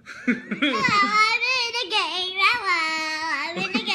I'm in the game. I'm in the game.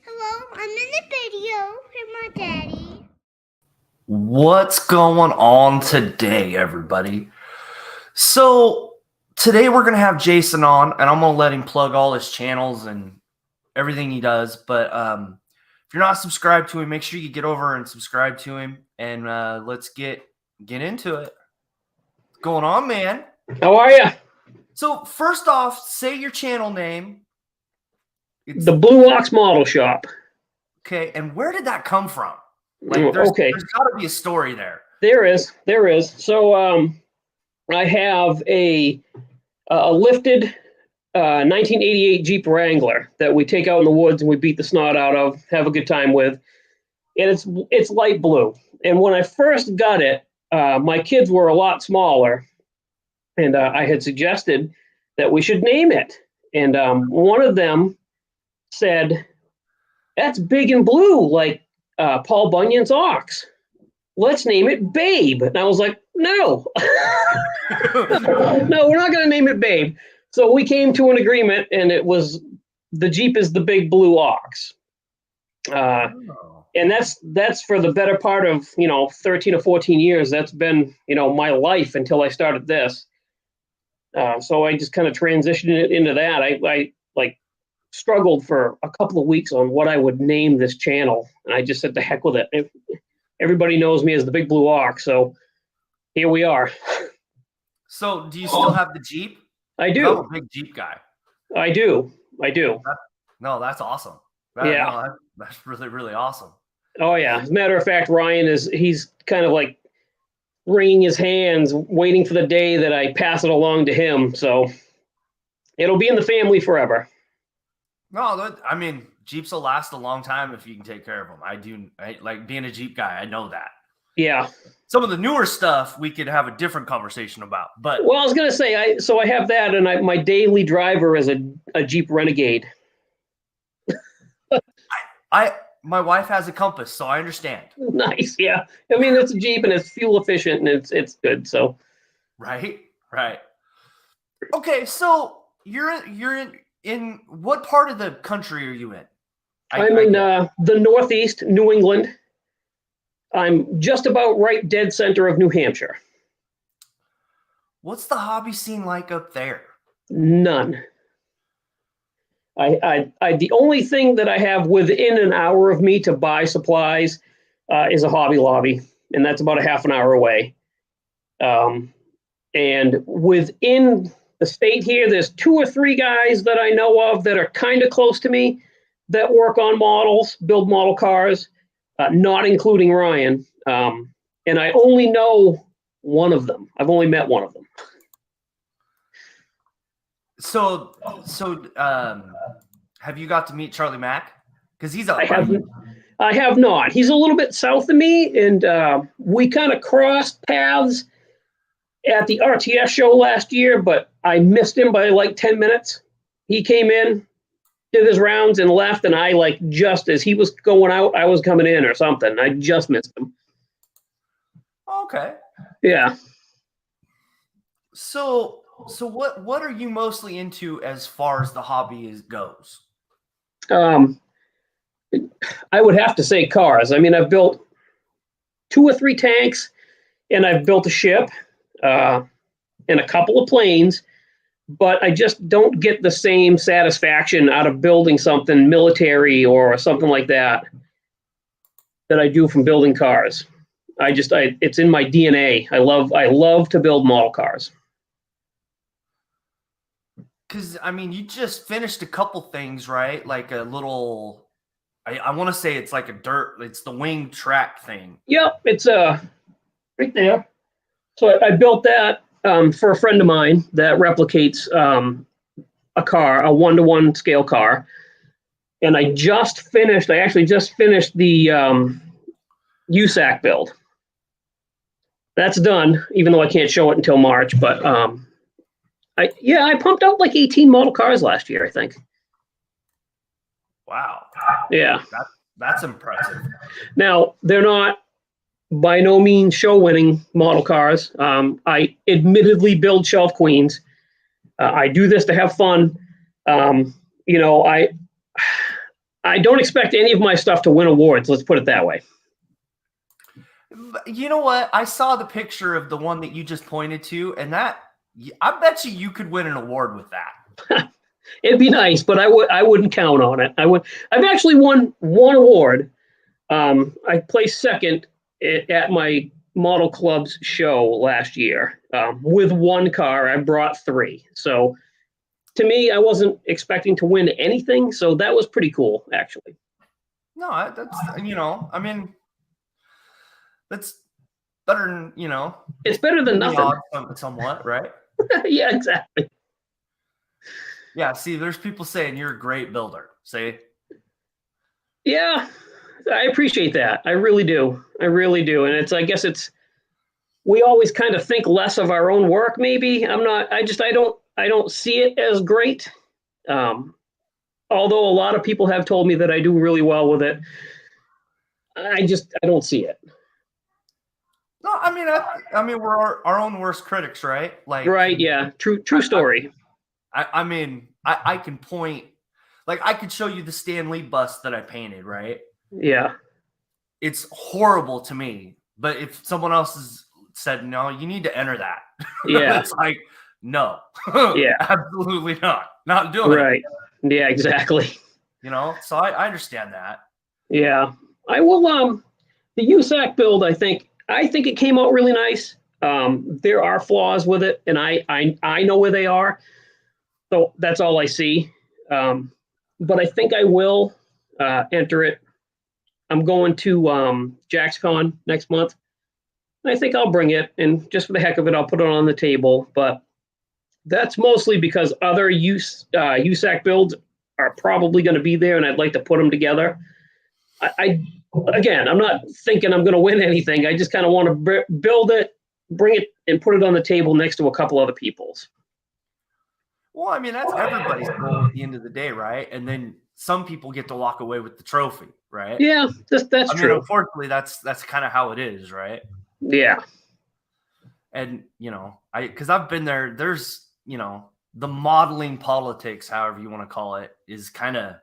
Hello, I'm in the video with my daddy. What's going on today, everybody? So today we're gonna have Jason on, and I'm gonna let him plug all his channels and everything he does. But if you're not subscribed to him, make sure you get over and subscribe to him, and let's get into it. What's going on, man? How are you? So first off, say your channel name. The Blue Ox Model Shop. Okay, and where did that come from? Like, Okay. there's got to be a story there. There is. So I have a lifted 1988 Jeep Wrangler that we take out in the woods and we beat the snot out of, have a good time with. And it's light blue. And when I first got it, my kids were a lot smaller. And I had suggested that we should name it. And one of them said, "That's big and blue, like Paul Bunyan's ox. Let's name it Babe." And I was like, no, no, we're not going to name it Babe. So we came to an agreement, and it was the Jeep is the big blue ox. And that's for the better part of 13 or 14 years. That's been my life until I started this. So I just kind of transitioned it into that. I struggled for a couple of weeks on what I would name this channel, and I just said the heck with it. Everybody knows me as the Big Blue Ox, so here we are. So do you still have the Jeep? I do. I'm a big Jeep guy. I do. No, that's awesome. That's really, really awesome. Oh yeah. As a matter of fact, Ryan he's kind of like wringing his hands, waiting for the day that I pass it along to him. So it'll be in the family forever. No, I mean, Jeeps will last a long time if you can take care of them. I like being a Jeep guy. I know that. Yeah. Some of the newer stuff we could have a different conversation about. But well, I was gonna say, I have that, and my daily driver is a Jeep Renegade. My wife has a Compass, so I understand. Nice, yeah. I mean, it's a Jeep and it's fuel efficient and it's good. So, right. Okay, so you're in what part of the country are you in? I'm in the Northeast, New England. I'm just about right dead center of New Hampshire. What's the hobby scene like up there? None. The only thing that I have within an hour of me to buy supplies is a Hobby Lobby, and that's about a half an hour away. And within the state here, there's 2 or 3 guys that I know of that are kind of close to me that work on models, build model cars, not including Ryan. And I only know one of them. I've only met one of them. So, have you got to meet Charlie Mack? Because he's I have not. He's a little bit south of me, and we kind of crossed paths at the RTS show last year, but I missed him by like 10 minutes. He came in, did his rounds, and left, and I just as he was going out, I was coming in or something. I just missed him. Okay. Yeah. So what are you mostly into as far as the hobby goes? I would have to say cars. I mean, I've built 2 or 3 tanks, and I've built a ship, and a couple of planes, but I just don't get the same satisfaction out of building something military or something like that I do from building cars. It's in my DNA. I love to build model cars. Because, I mean, you just finished a couple things, right? Like a little, I want to say it's like it's the wing track thing. Yep, it's right there. So I built that for a friend of mine that replicates a car, a 1-to-1 scale car. And I actually just finished the USAC build. That's done, even though I can't show it until March. But I pumped out like 18 model cars last year, I think. Wow. Yeah. That's impressive. Now, they're not by no means show-winning model cars. I admittedly build shelf queens. I do this to have fun. I don't expect any of my stuff to win awards. Let's put it that way. You know what? I saw the picture of the one that you just pointed to, and I bet you could win an award with that. It'd be nice, but I wouldn't count on it. I've actually won one award. I placed second at my model club's show last year with one car. I brought 3. So to me, I wasn't expecting to win anything. So that was pretty cool, actually. No, that's, I mean, that's better than, It's better than nothing. Somewhat, right? Yeah, exactly. Yeah, see, there's people saying you're a great builder. See? Yeah, I appreciate that. I really do. And I guess we always kind of think less of our own work, maybe. I don't see it as great. Although a lot of people have told me that I do really well with it. I don't see it. No, I mean, we're our own worst critics, right? Like, right? Yeah, true story. I mean, I can point, like, I could show you the Stan Lee bust that I painted, right? Yeah, it's horrible to me. But if someone else has said no, you need to enter that. Yeah, it's like no, yeah, absolutely not doing it. Right? Yeah, exactly. So I understand that. Yeah, I will. The USAC build, I think it came out really nice. There are flaws with it, and I know where they are. So that's all I see. But I think I will enter it. I'm going to JaxCon next month. I think I'll bring it, and just for the heck of it, I'll put it on the table. But that's mostly because other USAC builds are probably going to be there, and I'd like to put them together. Again, I'm not thinking I'm going to win anything. I just kind of want to build it, bring it, and put it on the table next to a couple other people's. Well, I mean, that's everybody's goal at the end of the day, right? And then some people get to walk away with the trophy, right? Yeah, that's true. Unfortunately, that's kind of how it is, right? Yeah. And, because I've been there, there's, the modeling politics, however you want to call it, is kind of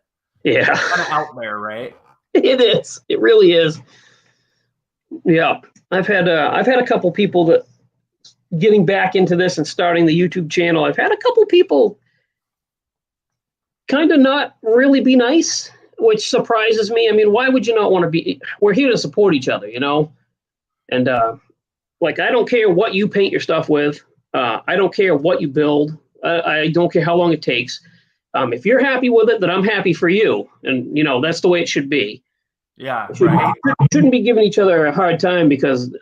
out there, right? It is. It really is. Yeah. I've had a couple people that getting back into this and starting the YouTube channel. I've had a couple people kind of not really be nice, which surprises me. I mean, why would you not want to be? We're here to support each other, And like, I don't care what you paint your stuff with. I don't care what you build. I don't care how long it takes. If you're happy with it, then I'm happy for you. And, that's the way it should be. Yeah. Shouldn't be giving each other a hard time because,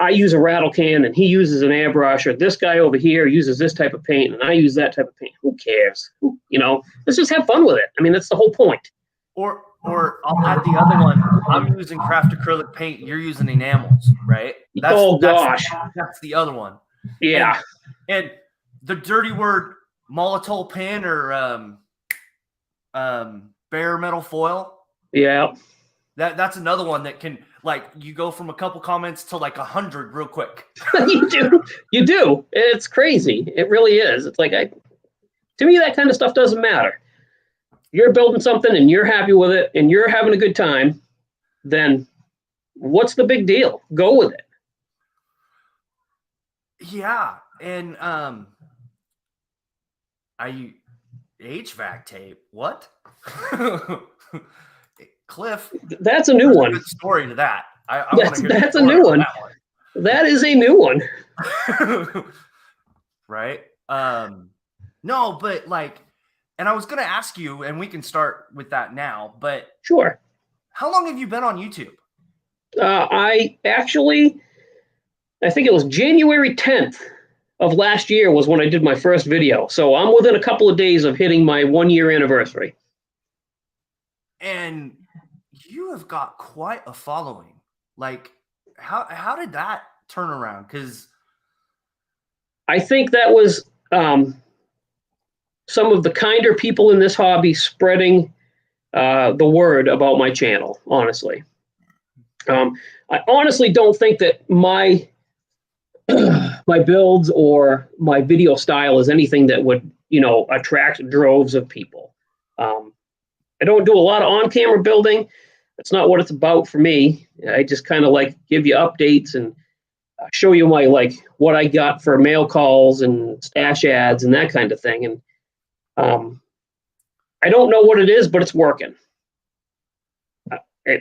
I use a rattle can and he uses an airbrush, or this guy over here uses this type of paint and I use that type of paint. Who cares? Let's just have fun with it. I mean, that's the whole point. Or I'll add the other one. I'm using craft acrylic paint. You're using enamels, right? Gosh. That's the other one. Yeah. And the dirty word Molotov pen or bare metal foil. Yeah. That's another one that can, like, you go from a couple comments to like 100 real quick. You do. It's crazy. It really is. It's like, to me, that kind of stuff doesn't matter. You're building something and you're happy with it and you're having a good time, then what's the big deal? Go with it. Yeah. And HVAC tape. What? Cliff. That's a new one. Good story to that. That's a new one. That is a new one. Right? No, but like, and I was going to ask you, and we can start with that now, but sure. How long have you been on YouTube? I actually I think it was January 10th of last year was when I did my first video. So I'm within a couple of days of hitting my 1-year anniversary. And you have got quite a following. Like, how did that turn around? Because I think that was some of the kinder people in this hobby spreading the word about my channel, honestly. I honestly don't think that my builds or my video style is anything that would, attract droves of people. I don't do a lot of on-camera building. That's not what it's about for me. I just kind of like give you updates and show you my what I got for mail calls and stash ads and that kind of thing. And I don't know what it is, but it's working.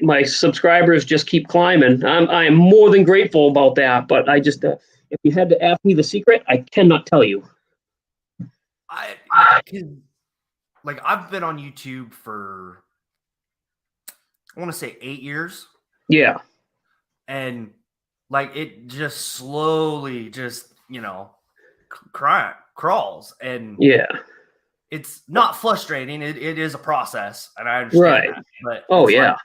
My subscribers just keep climbing. I am more than grateful about that. But I just, if you had to ask me the secret, I cannot tell you. I've been on YouTube for, I want to say 8 years. Yeah. And it just slowly crawls. And yeah, it's not frustrating. It is a process, and I understand right. that. But yeah.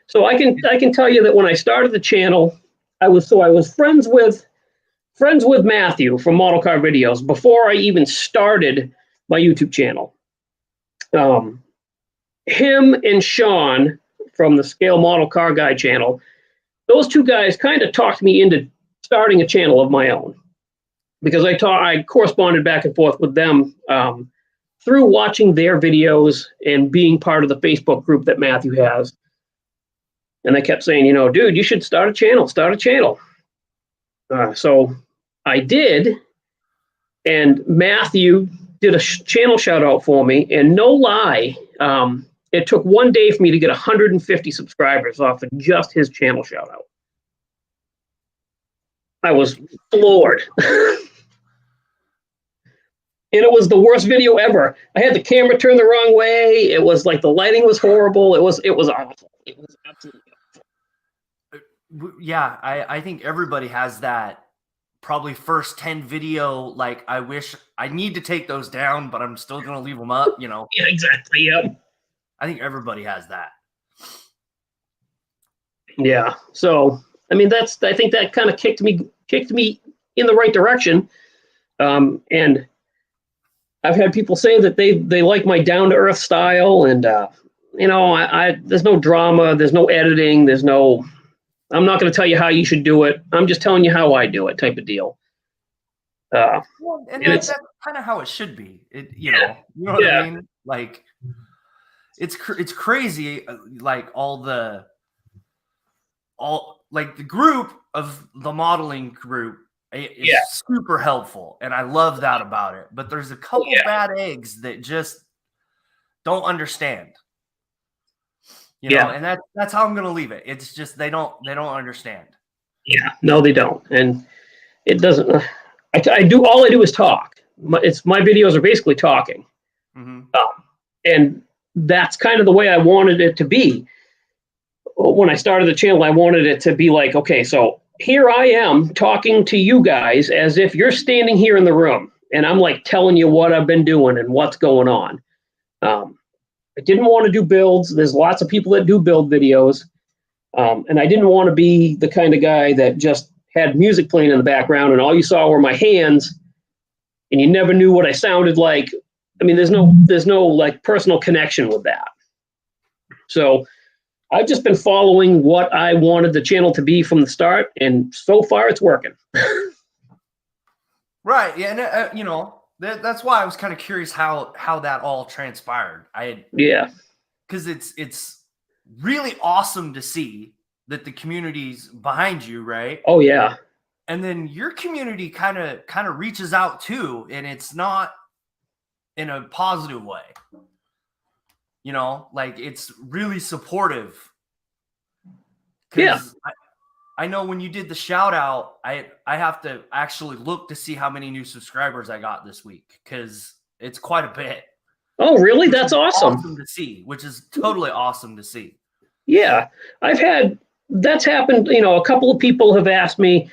So I can tell you that when I started the channel, I was friends with Matthew from Model Car Videos before I even started my YouTube channel. Him and Sean from the Scale Model Car Guy channel, those two guys kind of talked me into starting a channel of my own, because I corresponded back and forth with them through watching their videos and being part of the Facebook group that Matthew has. And they kept saying, dude, you should start a channel. So I did, and Matthew did a channel shout out for me. And no lie, it took 1 day for me to get 150 subscribers off of just his channel shout out. I was floored. And it was the worst video ever. I had the camera turned the wrong way. It was the lighting was horrible. It was awful. It was absolutely awful. Yeah, I think everybody has that probably first 10 video. I wish I need to take those down, but I'm still going to leave them up, Yeah, exactly. Yeah. I think everybody has that. Yeah. So, I think that kind of kicked me in the right direction. And I've had people say that they like my down to earth style, and there's no drama, there's no editing, I'm not going to tell you how you should do it. I'm just telling you how I do it, type of deal. And that's kind of how it should be. You know what I mean? It's crazy. The group of the modeling group is super helpful, and I love that about it. But there's a couple bad eggs that just don't understand. And that's how I'm gonna leave it. It's just they don't understand. Yeah, no, they don't, and it doesn't. I do all I do is talk. My videos are basically talking, and that's kind of the way I wanted it to be. When I started the channel, I wanted it to be okay, so here I am talking to you guys as if you're standing here in the room, and I'm telling you what I've been doing and what's going on. I didn't want to do builds. There's lots of people that do build videos. And I didn't want to be the kind of guy that just had music playing in the background and all you saw were my hands and you never knew what I sounded like. There's no personal connection with that. So I've just been following what I wanted the channel to be from the start, and so far it's working. Right. Yeah. And, that's why I was kind of curious how that all transpired. Because it's really awesome to see that the community's behind you, right? Oh yeah. And then your community kind of reaches out too, and it's not in a positive way. It's really supportive. Yeah. I know when you did the shout out, I have to actually look to see how many new subscribers I got this week, because it's quite a bit. Oh, really? That's awesome. Awesome to see, which is totally awesome to see. Yeah, that's happened. A couple of people have asked me,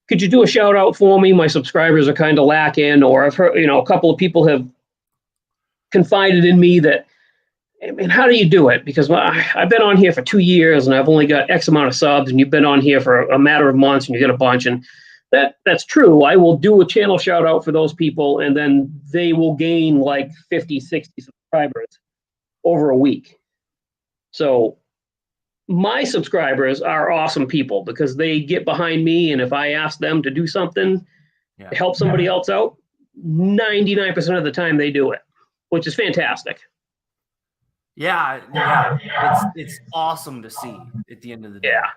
could you do a shout out for me? My subscribers are kind of lacking, or I've heard, a couple of people have confided in me that, I mean, how do you do it? Because I've been on here for 2 years and I've only got X amount of subs, and you've been on here for a matter of months and you get a bunch. And that's true. I will do a channel shout out for those people, and then they will gain like 50, 60 subscribers over a week. So my subscribers are awesome people because they get behind me, and if I ask them to do something to help somebody else out, 99% of the time they do it, which is fantastic. Yeah. It's awesome to see at the end of the day. Yeah.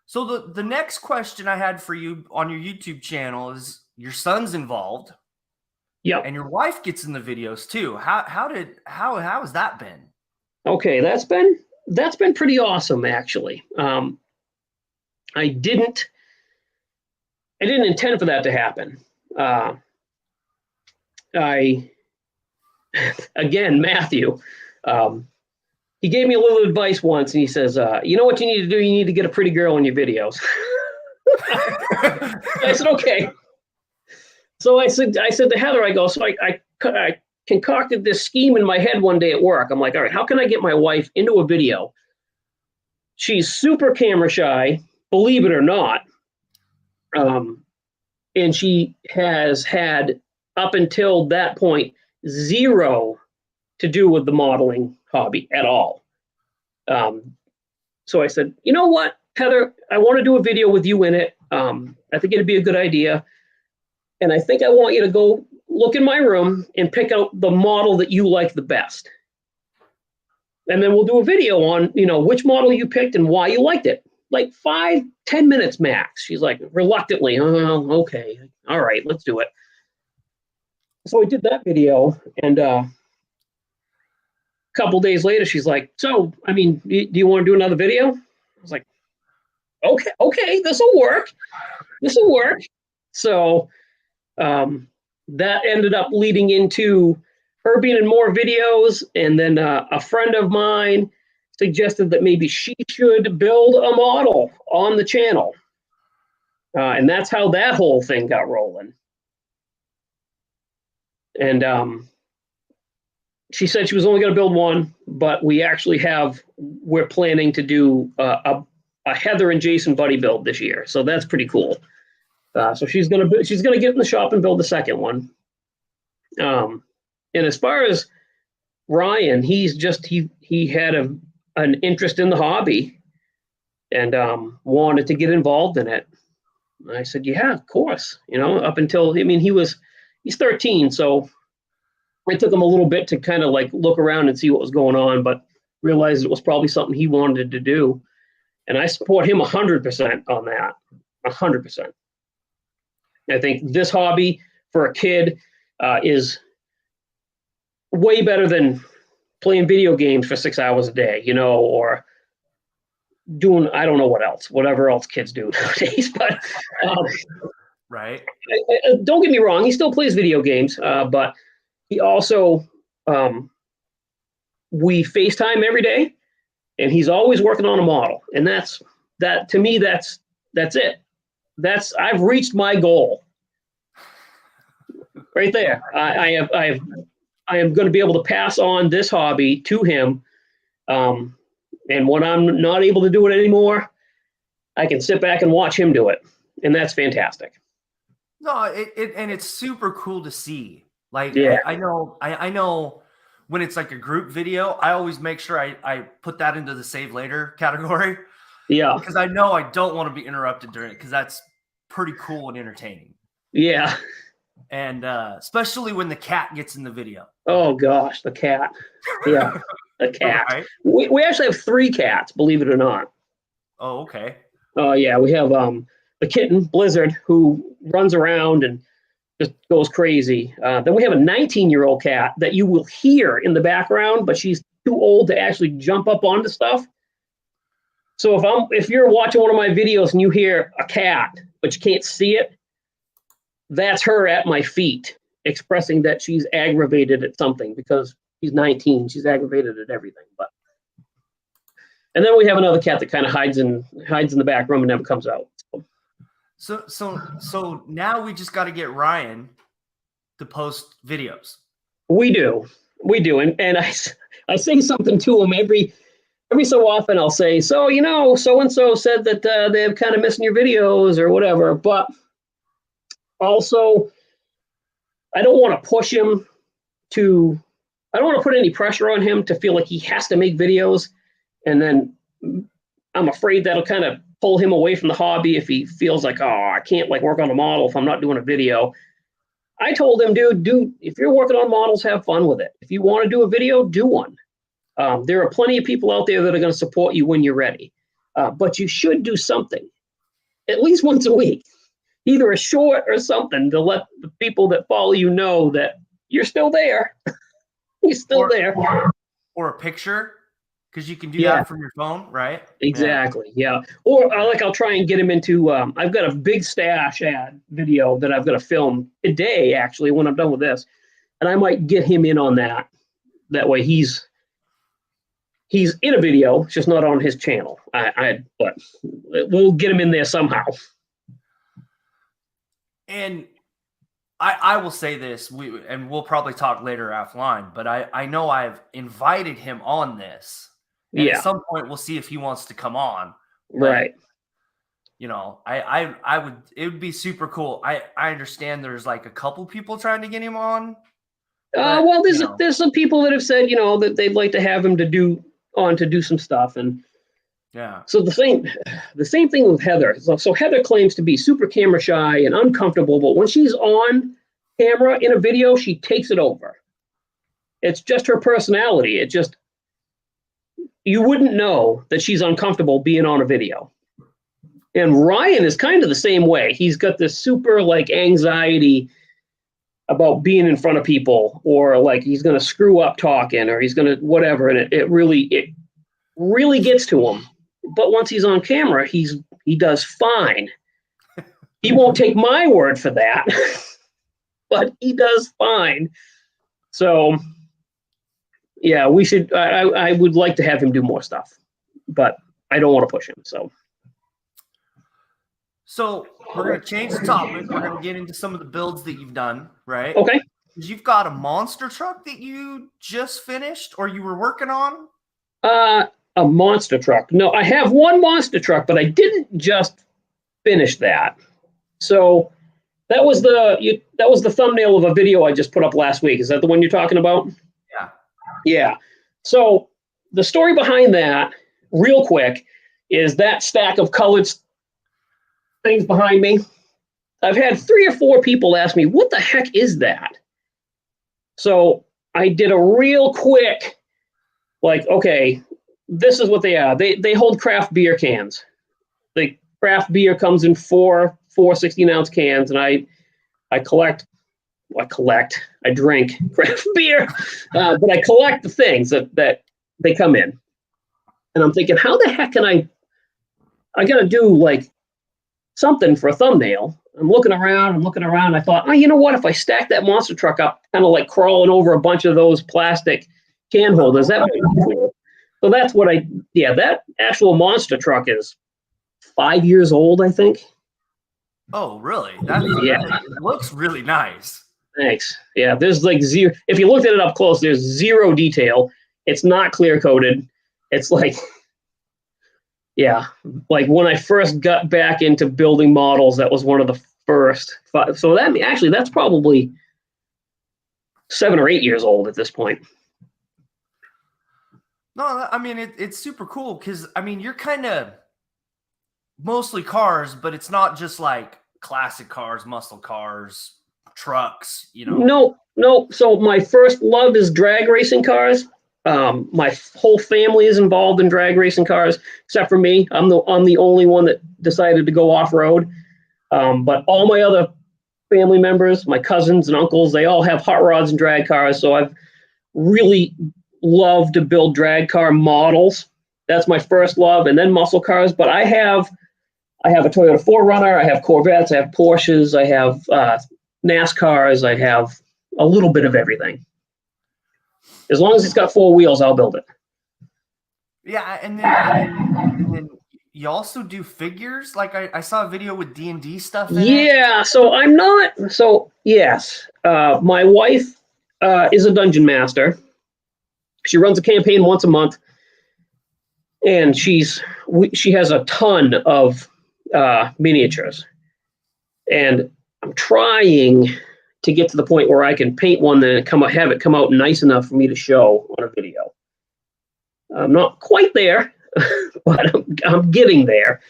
So the next question I had for you on your YouTube channel is, your son's involved. Yep. And your wife gets in the videos too. How has that been? Okay, that's been pretty awesome, actually. I didn't intend for that to happen. Again, Matthew, he gave me a little advice once, and he says, you know what you need to do? You need to get a pretty girl in your videos. I said, okay. So I said to Heather, I concocted this scheme in my head one day at work. I'm like, all right, how can I get my wife into a video? She's super camera shy, believe it or not. And she has had, up until that point, zero to do with the modeling hobby at all. So I said, you know what, Heather, I want to do a video with you in it. I think it'd be a good idea. And I think I want you to go look in my room and pick out the model that you like the best. And then we'll do a video on, which model you picked and why you liked it. Like 5-10 minutes max. She's like, reluctantly, oh, okay, all right, let's do it. So we did that video, and a couple days later, she's like, so, I mean, do you want to do another video? I was like, okay, this will work. So that ended up leading into her being in more videos, and then a friend of mine suggested that maybe she should build a model on the channel. And that's how that whole thing got rolling. And she said she was only going to build one, but we're planning to do a Heather and Jason buddy build this year. So that's pretty cool. So she's gonna get in the shop and build the second one. And as far as Ryan, he had an interest in the hobby and wanted to get involved in it. And I said, yeah, of course. Up until, he's 13, so it took him a little bit to kind of like look around and see what was going on, but realized it was probably something he wanted to do. And I support him 100% on that, 100%. I think this hobby for a kid is way better than playing video games for 6 hours a day, or doing, I don't know whatever else kids do nowadays. But right. Don't get me wrong, he still plays video games, but he also, we FaceTime every day, and he's always working on a model. And to me, that's it. I've reached my goal right there. I am going to be able to pass on this hobby to him. And when I'm not able to do it anymore, I can sit back and watch him do it. And that's fantastic. No, and it's super cool to see. Like, yeah. I know when it's like a group video, I always make sure I put that into the save later category. Yeah. Because I know I don't want to be interrupted during it, because that's pretty cool and entertaining. Yeah. And especially when the cat gets in the video. Oh gosh, the cat. Yeah, the cat. Right. We actually have 3 cats, believe it or not. Oh, okay. Oh yeah, we have the kitten Blizzard, who runs around and just goes crazy. Then we have a 19-year-old cat that you will hear in the background, but she's too old to actually jump up onto stuff. So if you're watching one of my videos and you hear a cat, but you can't see it, that's her at my feet expressing that she's aggravated at something, because she's 19. She's aggravated at everything. And then we have another cat that kind of hides in the back room and never comes out. So. So now we just got to get Ryan to post videos. We do, and I say something to him every so often. I'll say, so so and so said that they're kind of missing your videos or whatever, but also I don't want to push him to. I don't want to put any pressure on him to feel like he has to make videos, and then I'm afraid that'll kind of pull him away from the hobby if he feels like, oh, I can't like work on a model if I'm not doing a video. I told him, dude, if you're working on models, have fun with it. If you want to do a video, do one. There are plenty of people out there that are going to support you when you're ready. But you should do something, at least once a week, either a short or something to let the people that follow you know that you're still there. You're still there. Or a picture, because you can do that from your phone, right? Exactly. Yeah. Or I'll try and get him into. I've got a big stash ad video that I've got to film today, actually, when I'm done with this, and I might get him in on that. That way, he's in a video, it's just not on his channel. But we'll get him in there somehow. And I will say this, we'll probably talk later offline, but I know I've invited him on this. And at some point we'll see if he wants to come on. Right. But, I would, it would be super cool. I understand there's like a couple people trying to get him on. Well, there's some people that have said, that they'd like to have him to do some stuff. And so the same thing with Heather. So Heather claims to be super camera shy and uncomfortable, but when she's on camera in a video, she takes it over. It's just her personality. You wouldn't know that she's uncomfortable being on a video. And Ryan is kind of the same way. He's got this super like anxiety about being in front of people, or like he's going to screw up talking, or he's going to whatever. And it really gets to him. But once he's on camera, he does fine. He won't take my word for that, but he does fine. So yeah, we should. I would like to have him do more stuff, but I don't want to push him. So we're going to change the topic. We're going to get into some of the builds that you've done, right? Okay. You've got a monster truck that you just finished, or you were working on? A monster truck. No, I have one monster truck, but I didn't just finish that. So that was the thumbnail of a video I just put up last week. Is that the one you're talking about? Yeah. Yeah. So the story behind that, real quick, is that stack of colored things behind me. I've had 3 or 4 people ask me, what the heck is that? So I did a real quick, like, okay, this is what they are. They hold craft beer cans. The craft beer comes in 4 16-ounce cans, and I drink craft beer, but I collect the things that they come in. And I'm thinking, how the heck can I got to do like something for a thumbnail. I'm looking around. I thought, you know what? If I stack that monster truck up, kind of like crawling over a bunch of those plastic can holders, that might be cool. So that's what that actual monster truck is 5 years old, I think. Oh, really? It looks really nice. Thanks. Yeah, there's like zero. If you looked at it up close, there's zero detail. It's not clear coated. It's like, like when I first got back into building models, that was one of the first. So that's probably 7 or 8 years old at this point. No, I mean, it's super cool because, I mean, you're kind of mostly cars, but it's not just like classic cars, muscle cars, trucks, No. So my first love is drag racing cars. My whole family is involved in drag racing cars, except for me. I'm the only one that decided to go off-road. But all my other family members, my cousins and uncles, they all have hot rods and drag cars. So I've really loved to build drag car models. That's my first love, and then muscle cars. But I have a Toyota 4Runner. I have Corvettes. I have Porsches. I have NASCARs. I have a little bit of everything. As long as it's got 4 wheels, I'll build it. Yeah, and then you also do figures? Like I saw a video with D&D stuff in it. Yeah, so I'm not. So yes, my wife is a dungeon master. She runs a campaign once a month, and she has a ton of miniatures, and I'm trying to get to the point where I can paint one and have it come out nice enough for me to show on a video. I'm not quite there, but I'm getting there.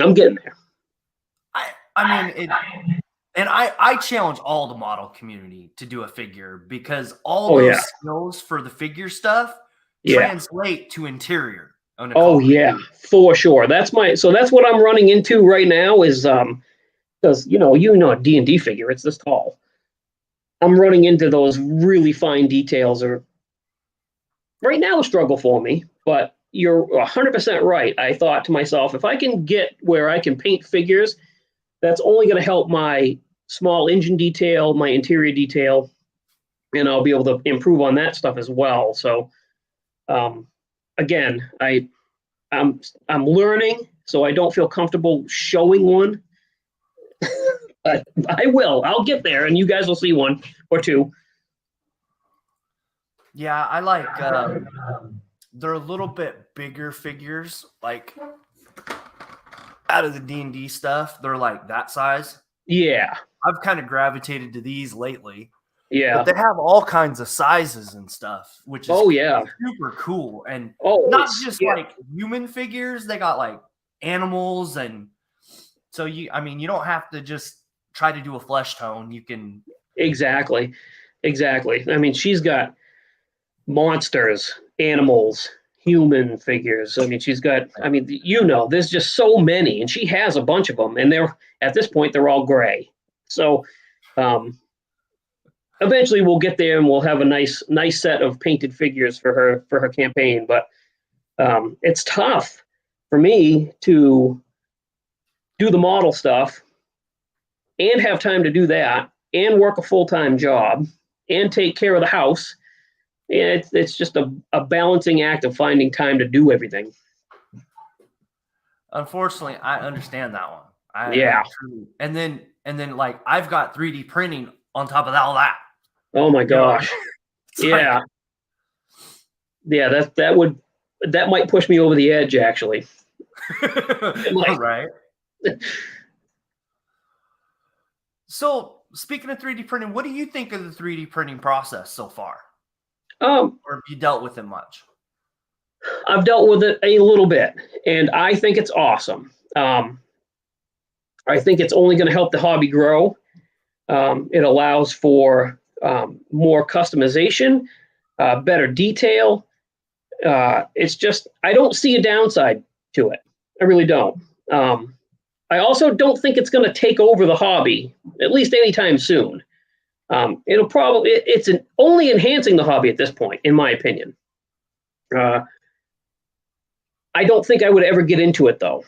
I'm getting there. I mean, and I challenge all the model community to do a figure because all those skills for the figure stuff translate to interior. Yeah, for sure. That's what I'm running into right now is because a D&D figure, it's this tall. I'm running into those really fine details are right now a struggle for me, but you're 100% right. I thought to myself, if I can get where I can paint figures, that's only going to help my small engine detail, my interior detail, and I'll be able to improve on that stuff as well. So, again, I'm learning, so I don't feel comfortable showing one. But I will. I'll get there, and you guys will see one or two. Yeah, I like. They're a little bit bigger figures, like out of the D&D stuff. They're like that size. Yeah, I've kind of gravitated to these lately. Yeah, but they have all kinds of sizes and stuff, which is super cool. And not just like human figures; they got like animals, and so you don't have to just try to do a flesh tone. You can exactly. I mean, she's got monsters, animals, human figures. I mean, she's got. I mean, there's just so many, and she has a bunch of them, and at this point they're all gray. So. Eventually, we'll get there and we'll have a nice set of painted figures for her campaign. But it's tough for me to do the model stuff and have time to do that and work a full-time job and take care of the house. And it's just a balancing act of finding time to do everything. Unfortunately, I understand that one. And then like I've got 3D printing on top of all that. Oh my gosh. Yeah. That might push me over the edge actually. Right. So speaking of 3D printing, what do you think of the 3D printing process so far? Or have you dealt with it much? I've dealt with it a little bit, and I think it's awesome. I think it's only going to help the hobby grow. It allows for more customization, better detail. It's just, I don't see a downside to it. I really don't. I also don't think it's going to take over the hobby, at least anytime soon. It's only enhancing the hobby at this point, in my opinion. I don't think I would ever get into it though.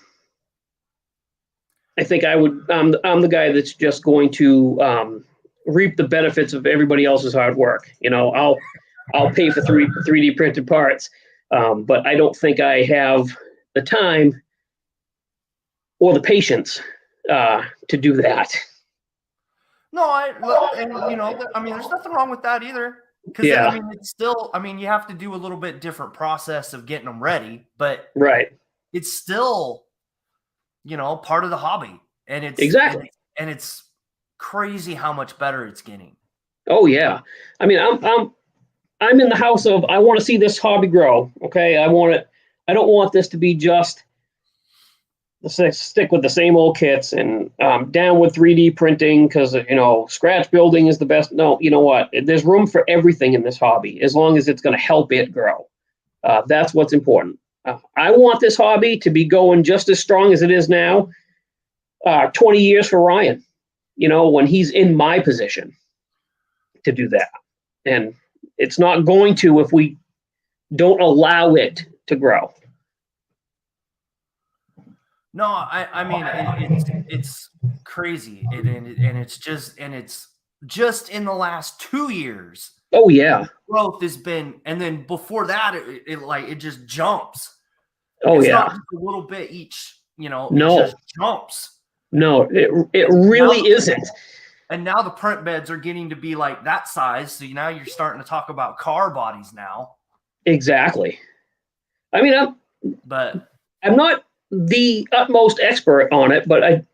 I think I'm the guy that's just going to reap the benefits of everybody else's hard work. I'll pay for 3D printed parts, but I don't think I have the time or the patience to do that. No, there's nothing wrong with that either. Because it's still, you have to do a little bit different process of getting them ready, but it's still, part of the hobby, and it's and it's crazy how much better it's getting. Oh yeah, I'm in the house of I want to see this hobby grow. Okay, I don't want this to be just stick with the same old kits and down with 3D printing because scratch building is the best. No, you know what? There's room for everything in this hobby as long as it's going to help it grow. That's what's important. I want this hobby to be going just as strong as it is now. 20 years for Ryan, when he's in my position to do that, and it's not going to if we don't allow it to grow. No, it's crazy, and it's just in the last 2 years. Oh yeah, growth has been, and then before that, it just jumps. Oh, It's yeah. not just a little bit each, you know, it No. just jumps. No, it really isn't. And now the print beds are getting to be like that size. So now you're starting to talk about car bodies now. Exactly. I mean, I'm not the utmost expert on it, but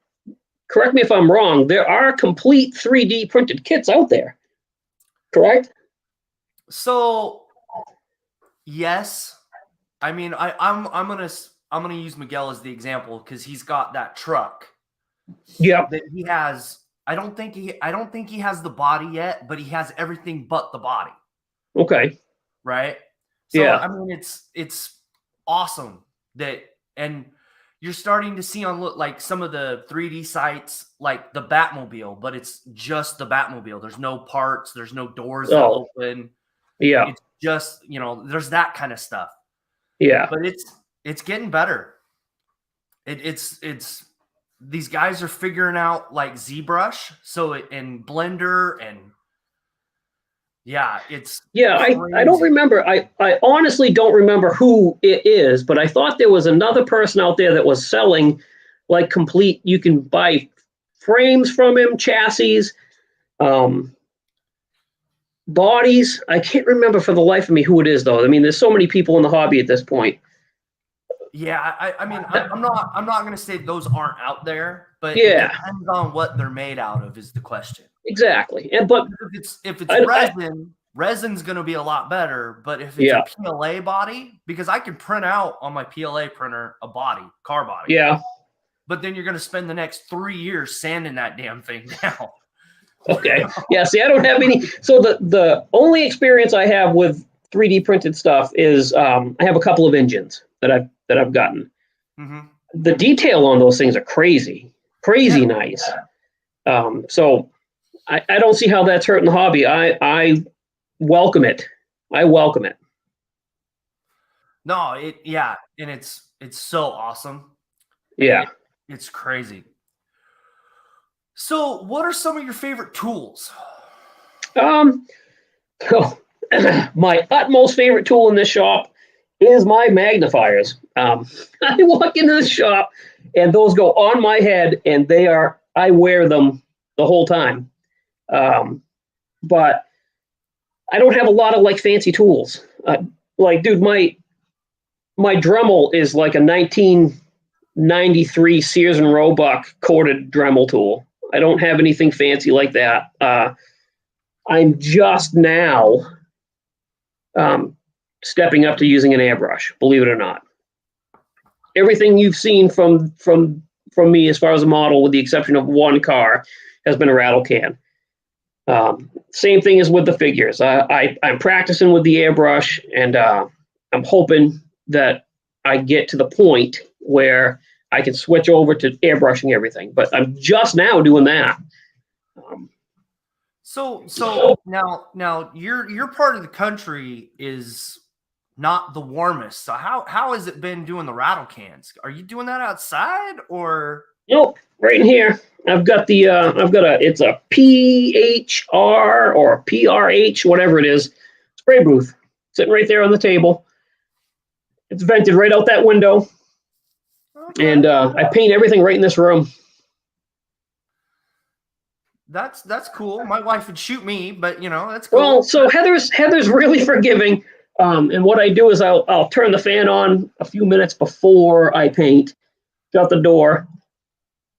correct me if I'm wrong. There are complete 3D printed kits out there, correct? So yes, I mean I'm gonna use Miguel as the example because he's got that truck. Yeah. That he has. I don't think he has the body yet, but he has everything but the body. Okay. Right. So Yeah. I mean, it's awesome that, and you're starting to see on like some of the 3D sites, like the Batmobile, but it's just the Batmobile. There's no parts. There's no doors that open. Yeah. It's just, you know, there's that kind of stuff. Yeah. But it's getting better. It's these guys are figuring out like ZBrush, so in Blender, and yeah, it's I don't remember. I honestly don't remember who it is, but I thought there was another person out there that was selling like complete. You can buy frames from him, chassis, bodies. I can't remember for the life of me who it is, though. I mean, there's so many people in the hobby at this point. Yeah, I mean, I'm not going to say those aren't out there, but Yeah, it depends on what they're made out of is the question. Exactly. And but if it's resin's going to be a lot better. But if it's a PLA body, because I can print out on my PLA printer a car body. Yeah. But then you're going to spend the next 3 years sanding that damn thing down. Okay. Yeah. See, I don't have any. So the only experience I have with 3D printed stuff is I have a couple of engines that I've gotten. Mm-hmm. The detail on those things are crazy nice. So I don't see how that's hurting the hobby. I welcome it. I welcome it. No, and it's so awesome. Yeah. It's crazy. So, what are some of your favorite tools? My utmost favorite tool in this shop is my magnifiers. I walk into the shop and those go on my head, and I wear them the whole time. But I don't have a lot of like fancy tools. Like, dude, my Dremel is like a 1993 Sears and Roebuck corded Dremel tool. I don't have anything fancy like that. I'm just now stepping up to using an airbrush, believe it or not. Everything you've seen from me as far as a model, with the exception of one car, has been a rattle can. Same thing as with the figures. I'm practicing with the airbrush, and I'm hoping that I get to the point where I can switch over to airbrushing everything. But I'm just now doing that. So now your part of the country is not the warmest. So how has it been doing the rattle cans? Are you doing that outside or? Nope, right in here. I've got it's a PHR or PRH, whatever it is, spray booth sitting right there on the table. It's vented right out that window. Okay. And I paint everything right in this room. That's cool. My wife would shoot me, but that's cool. Well, so Heather's really forgiving. And what I do is I'll turn the fan on a few minutes before I paint, shut the door,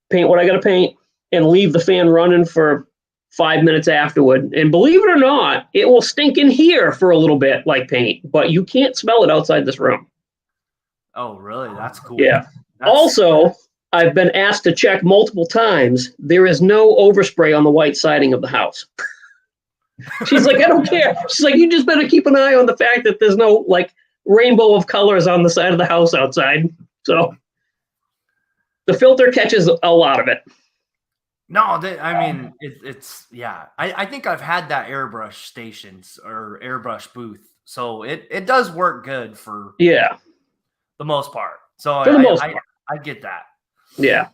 paint what I got to paint, and leave the fan running for 5 minutes afterward. And believe it or not, it will stink in here for a little bit like paint, but you can't smell it outside this room. Oh, really? That's cool. Yeah. Also, I've been asked to check multiple times. There is no overspray on the white siding of the house. She's like, I don't care. She's like, you just better keep an eye on the fact that there's no like rainbow of colors on the side of the house outside. So the filter catches a lot of it. No, I mean, it's yeah. I think I've had that airbrush stations or airbrush booth. So it does work good for the most part. So I get that. Yeah.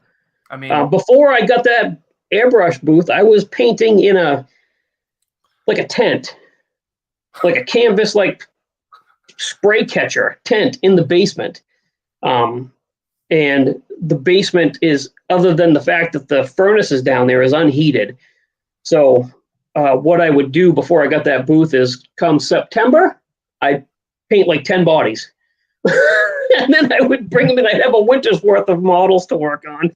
I mean, before I got that airbrush booth, I was painting in a tent, like a canvas, like spray catcher tent in the basement. And the basement is, other than the fact that the furnace is down there, is unheated. So what I would do before I got that booth is, come September, I'd paint like 10 bodies. And then I would bring them in. I'd have a winter's worth of models to work on.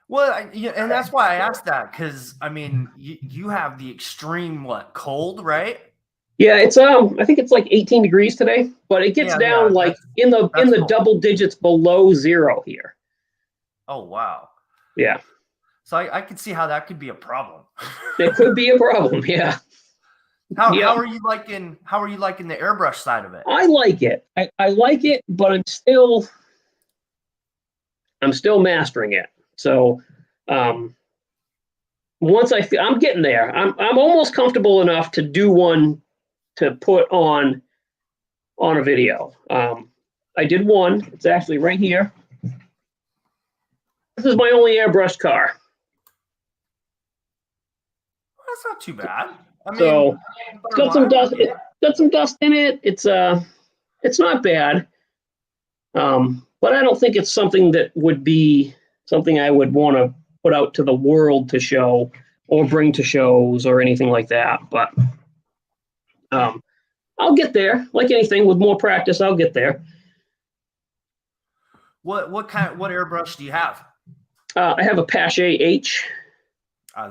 Well, and that's why I asked that, because I mean, you have the extreme cold, right? Yeah, it's I think it's like 18 degrees today, but it gets down like in the cool. double digits below zero here. Oh wow. Yeah. So I could see how that could be a problem. It could be a problem, yeah. How are you liking the airbrush side of it? I like it. I like it, but I'm still mastering it. So once I'm getting there. I'm almost comfortable enough to do one to put on a video. I did one. It's actually right here. This is my only airbrushed car. That's not too bad. I mean, so it's got some dust. It's got some dust in it. It's not bad. But I don't think it's something that would be something I would want to put out to the world to show or bring to shows or anything like that. But I'll get there. Like anything, with more practice, I'll get there. What airbrush do you have? I have a Pache H. I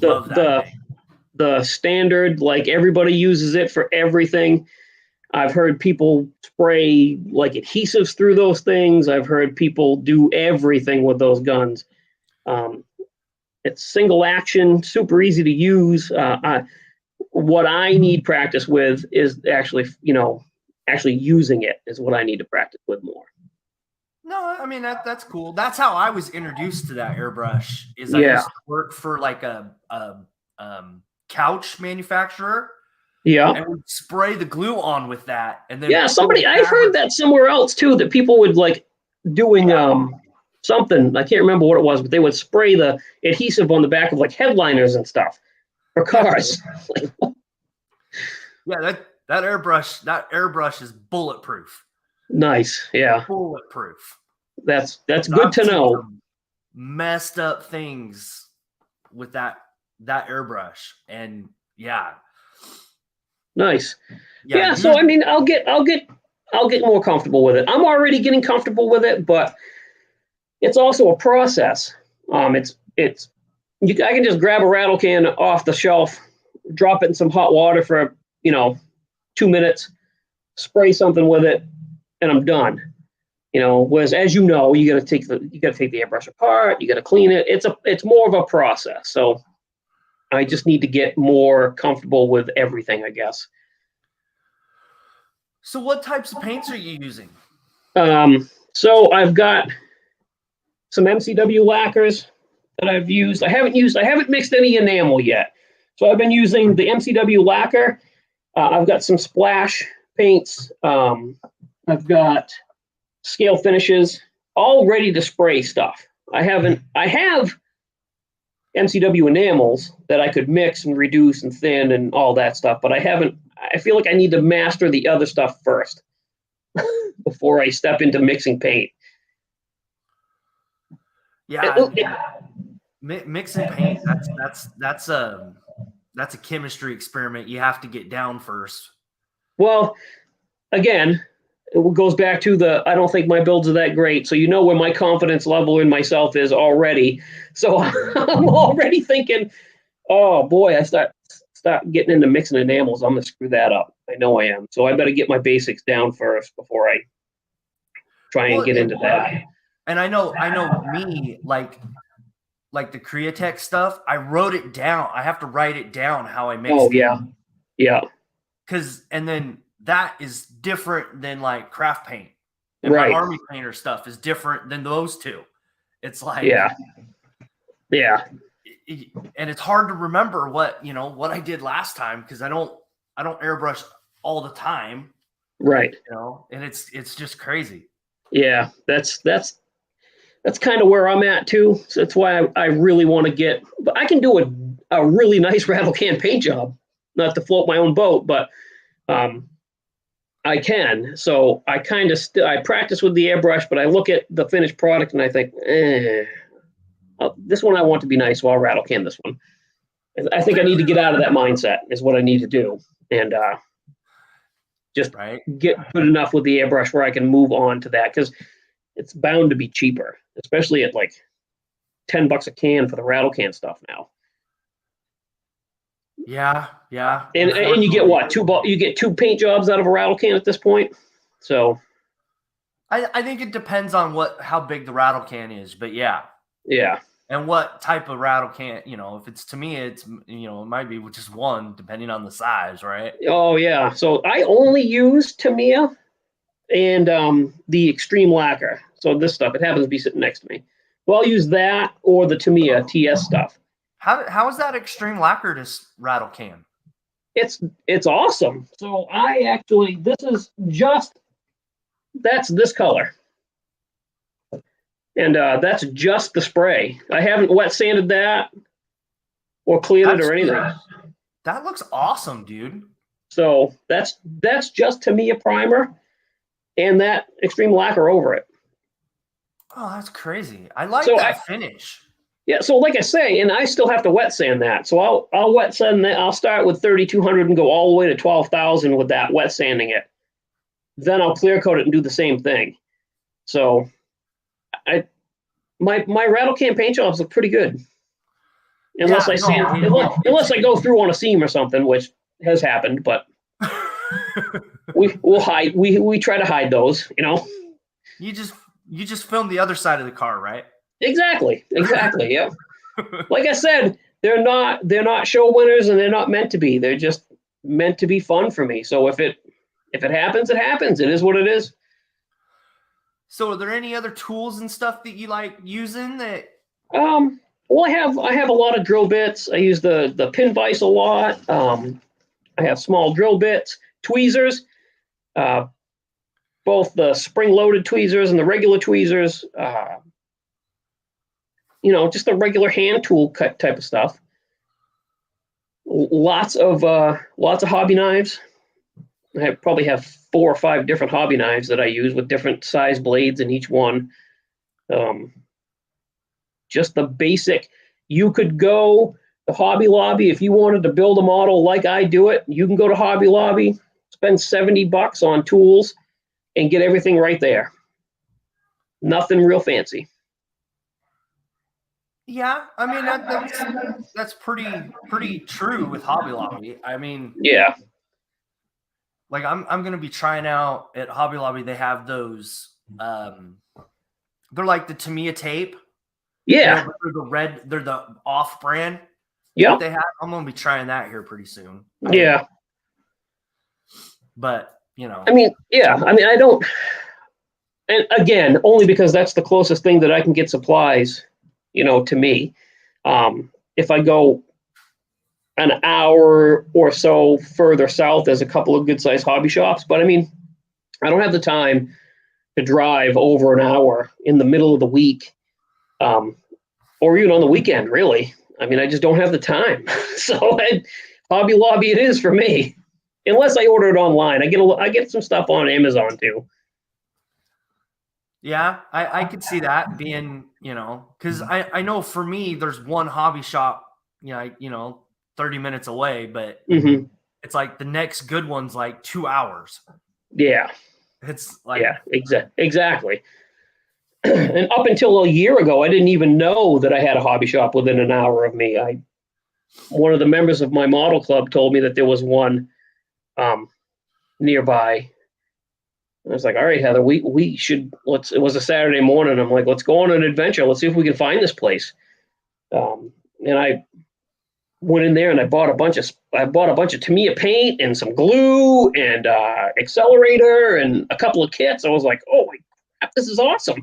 love that thing. The standard, like everybody uses it for everything. I've heard people spray like adhesives through those things. I've heard people do everything with those guns. It's single action, super easy to use. What I need practice with is actually using it is what I need to practice with more. No, I mean that's cool. That's how I was introduced to that airbrush. I used to work for like a couch manufacturer. Yeah, and would spray the glue on with that, and then I've heard that somewhere else too. That people would like doing something. I can't remember what it was, but they would spray the adhesive on the back of like headliners and stuff for cars. Yeah, that airbrush is bulletproof. Nice, yeah. Bulletproof. That's good to know. Messed up things with that airbrush, and yeah. Nice. Yeah, so I mean, I'll get more comfortable with it. I'm already getting comfortable with it, but it's also a process. I can just grab a rattle can off the shelf, drop it in some hot water for 2 minutes, spray something with it, and I'm done. Whereas as you got to take the airbrush apart, you got to clean it. It's more of a process. So I just need to get more comfortable with everything, I guess. So what types of paints are you using? So I've got some MCW lacquers that I've used. I haven't mixed any enamel yet. So I've been using the MCW lacquer. I've got some splash paints. I've got scale finishes, all ready to spray stuff. I have MCW enamels that I could mix and reduce and thin and all that stuff, but I feel like I need to master the other stuff first before I step into mixing paint. Yeah, mixing paint, that's a chemistry experiment you have to get down first. Well, again, it goes back to I don't think my builds are that great. So where my confidence level in myself is already. So I'm already thinking, oh boy, I start getting into mixing enamels. I'm going to screw that up. I know I am. So I better get my basics down first before I try and get into that. And I know me, like the Createch stuff, I wrote it down. I have to write it down how I mix it. Oh, yeah. Yeah. And then that is different than like craft paint. And right. My Army Painter stuff is different than those two. It's like, yeah. And it's hard to remember what I did last time, because I don't airbrush all the time. Right. And it's just crazy. Yeah. That's kind of where I'm at too. So that's why I really want to but I can do a really nice rattle can paint job, not to float my own boat, but I can. So I kind of I practice with the airbrush, but I look at the finished product and I think, this one I want to be nice, so I'll rattle can this one. I think I need to get out of that mindset is what I need to do. And just Right. get good enough with the airbrush where I can move on to that, because it's bound to be cheaper, especially at like $10 a can for the rattle can stuff now. Yeah. And you get what, you get 2 paint jobs out of a rattle can at this point. So I think it depends on how big the rattle can is, but yeah. And what type of rattle can, if it's Tamiya, it's, it might be just one depending on the size, right? Oh yeah. So I only use Tamiya and the Extreme Lacquer. So this stuff, it happens to be sitting next to me. So I'll use that or the Tamiya TS stuff. How is that Extreme Lacquer rattle can? It's awesome. So I actually, that's this color. And that's just the spray. I haven't wet sanded that or cleared it or anything. That looks awesome, dude. So that's just Tamiya primer and that Extreme Lacquer over it. Oh, that's crazy. I like that finish. Yeah, so like I say, and I still have to wet sand that. So I'll wet sand that. I'll start with 3,200 and go all the way to 12,000 with that, wet sanding it. Then I'll clear coat it and do the same thing. So my rattle can paint jobs look pretty good. Unless I go through on a seam or something, which has happened, but we'll hide. We try to hide those, You just filmed the other side of the car, right? Exactly. Yeah. Like I said, they're not show winners, and they're not meant to be. They're just meant to be fun for me. So if it happens, it happens. It is what it is. So are there any other tools and stuff that you like using that? Well, I have a lot of drill bits. I use the pin vise a lot. I have small drill bits, tweezers, both the spring-loaded tweezers and the regular tweezers. Just the regular hand tool cut type of stuff. Lots of hobby knives. I probably have 4 or 5 different hobby knives that I use with different size blades in each one. Just the basic. You could go to Hobby Lobby if you wanted to build a model like I do it. You can go to Hobby Lobby, spend $70 on tools, and get everything right there. Nothing real fancy. Yeah, I mean that's pretty true with Hobby Lobby. I mean, yeah. Like I'm gonna be trying out at Hobby Lobby. They have those. They're like the Tamiya tape. Yeah. They're the red. They're the off brand. Yeah. They have. I'm gonna be trying that here pretty soon. Yeah. But I mean, yeah. I mean, I don't. And again, only because that's the closest thing that I can get supplies. To me, if I go an hour or so further south, there's a couple of good-sized hobby shops. But I mean, I don't have the time to drive over an hour in the middle of the week, or even on the weekend, really. I mean, I just don't have the time. So Hobby Lobby it is for me, unless I order it online. I get some stuff on Amazon too. Yeah, I could see that being, because I know for me, there's one hobby shop, 30 minutes away, but it's like the next good one's like 2 hours. Yeah. It's like, yeah, exactly. And up until a year ago, I didn't even know that I had a hobby shop within an hour of me. One of the members of my model club told me that there was one nearby. I was like, all right, Heather, we should it was a Saturday morning. I'm like, let's go on an adventure. Let's see if we can find this place. And I went in there and I bought a bunch of Tamiya paint and some glue and accelerator and a couple of kits. I was like, oh my crap, this is awesome.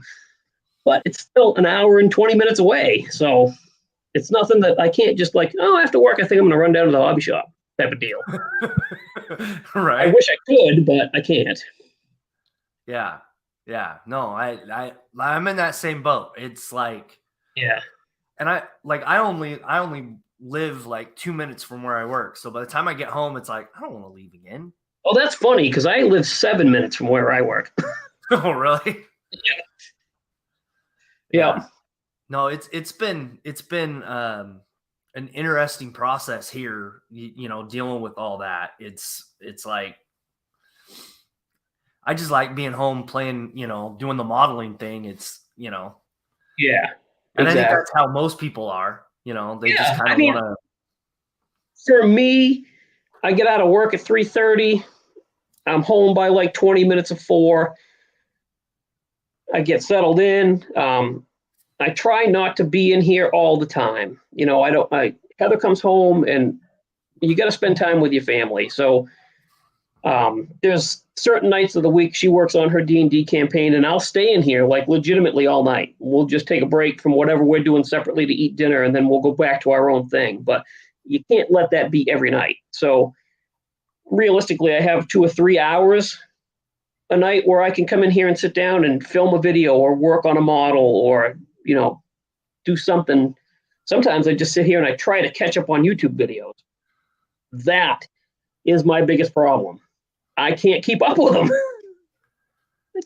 But it's still an hour and 20 minutes away. So it's nothing that I can't just after work, I think I'm going to run down to the hobby shop type of deal. Right. I wish I could, but I can't. Yeah. No, I'm in that same boat. It's like, yeah. And I only live like 2 minutes from where I work. So by the time I get home, it's like, I don't want to leave again. Oh, that's funny because I live 7 minutes from where I work. Oh, really? Yeah. No, it's been an interesting process here. You know, dealing with all that. It's like I just like being home playing. You know, doing the modeling thing. It's Yeah. and I think Exactly. that's how most people are. You know, they just Yeah. kind I of mean, want to. for me, I get out of work at 3:30. I'm home by like 20 minutes of 4. I get settled in. I try not to be in here all the time. I don't. Heather comes home, and you got to spend time with your family. So there's certain nights of the week she works on her D&D campaign, and I'll stay in here like legitimately all night. We'll just take a break from whatever we're doing separately to eat dinner, and then we'll go back to our own thing. But you can't let that be every night. So realistically, I have 2 or 3 hours a night where I can come in here and sit down and film a video or work on a model or, do something. Sometimes I just sit here and I try to catch up on YouTube videos. That is my biggest problem. I can't keep up with them. I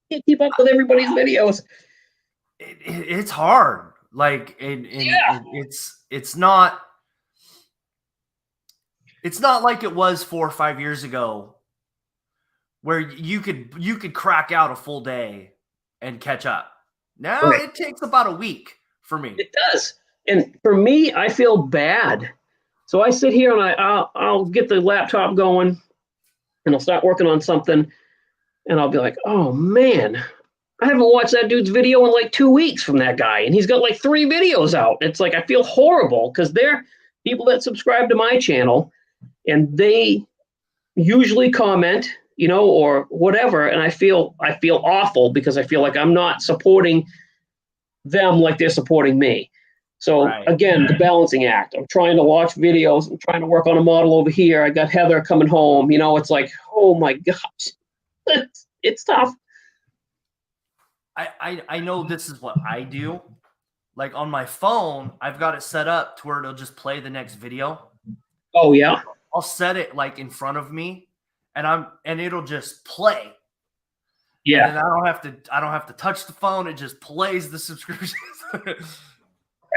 can't keep up with everybody's videos. It's hard. Like, Yeah. it's not like it was 4 or 5 years ago where you could crack out a full day and catch up. Now Right. it takes about a week for me. It does. And for me, I feel bad. So I sit here and I'll get the laptop going and I'll start working on something and I'll be like, oh man, I haven't watched that dude's video in like 2 weeks from that guy. And he's got like 3 videos out. It's like I feel horrible because they're people that subscribe to my channel and they usually comment, or whatever. And I feel awful because I feel like I'm not supporting them like they're supporting me. So Right. again, the balancing act. I'm trying to watch videos. I'm trying to work on a model over here. I got Heather coming home. It's like, oh my gosh, it's tough. I know this is what I do. Like on my phone, I've got it set up to where it'll just play the next video. Oh yeah, I'll set it like in front of me and it'll just play. And yeah. then I don't have to touch the phone. It just plays the subscriptions.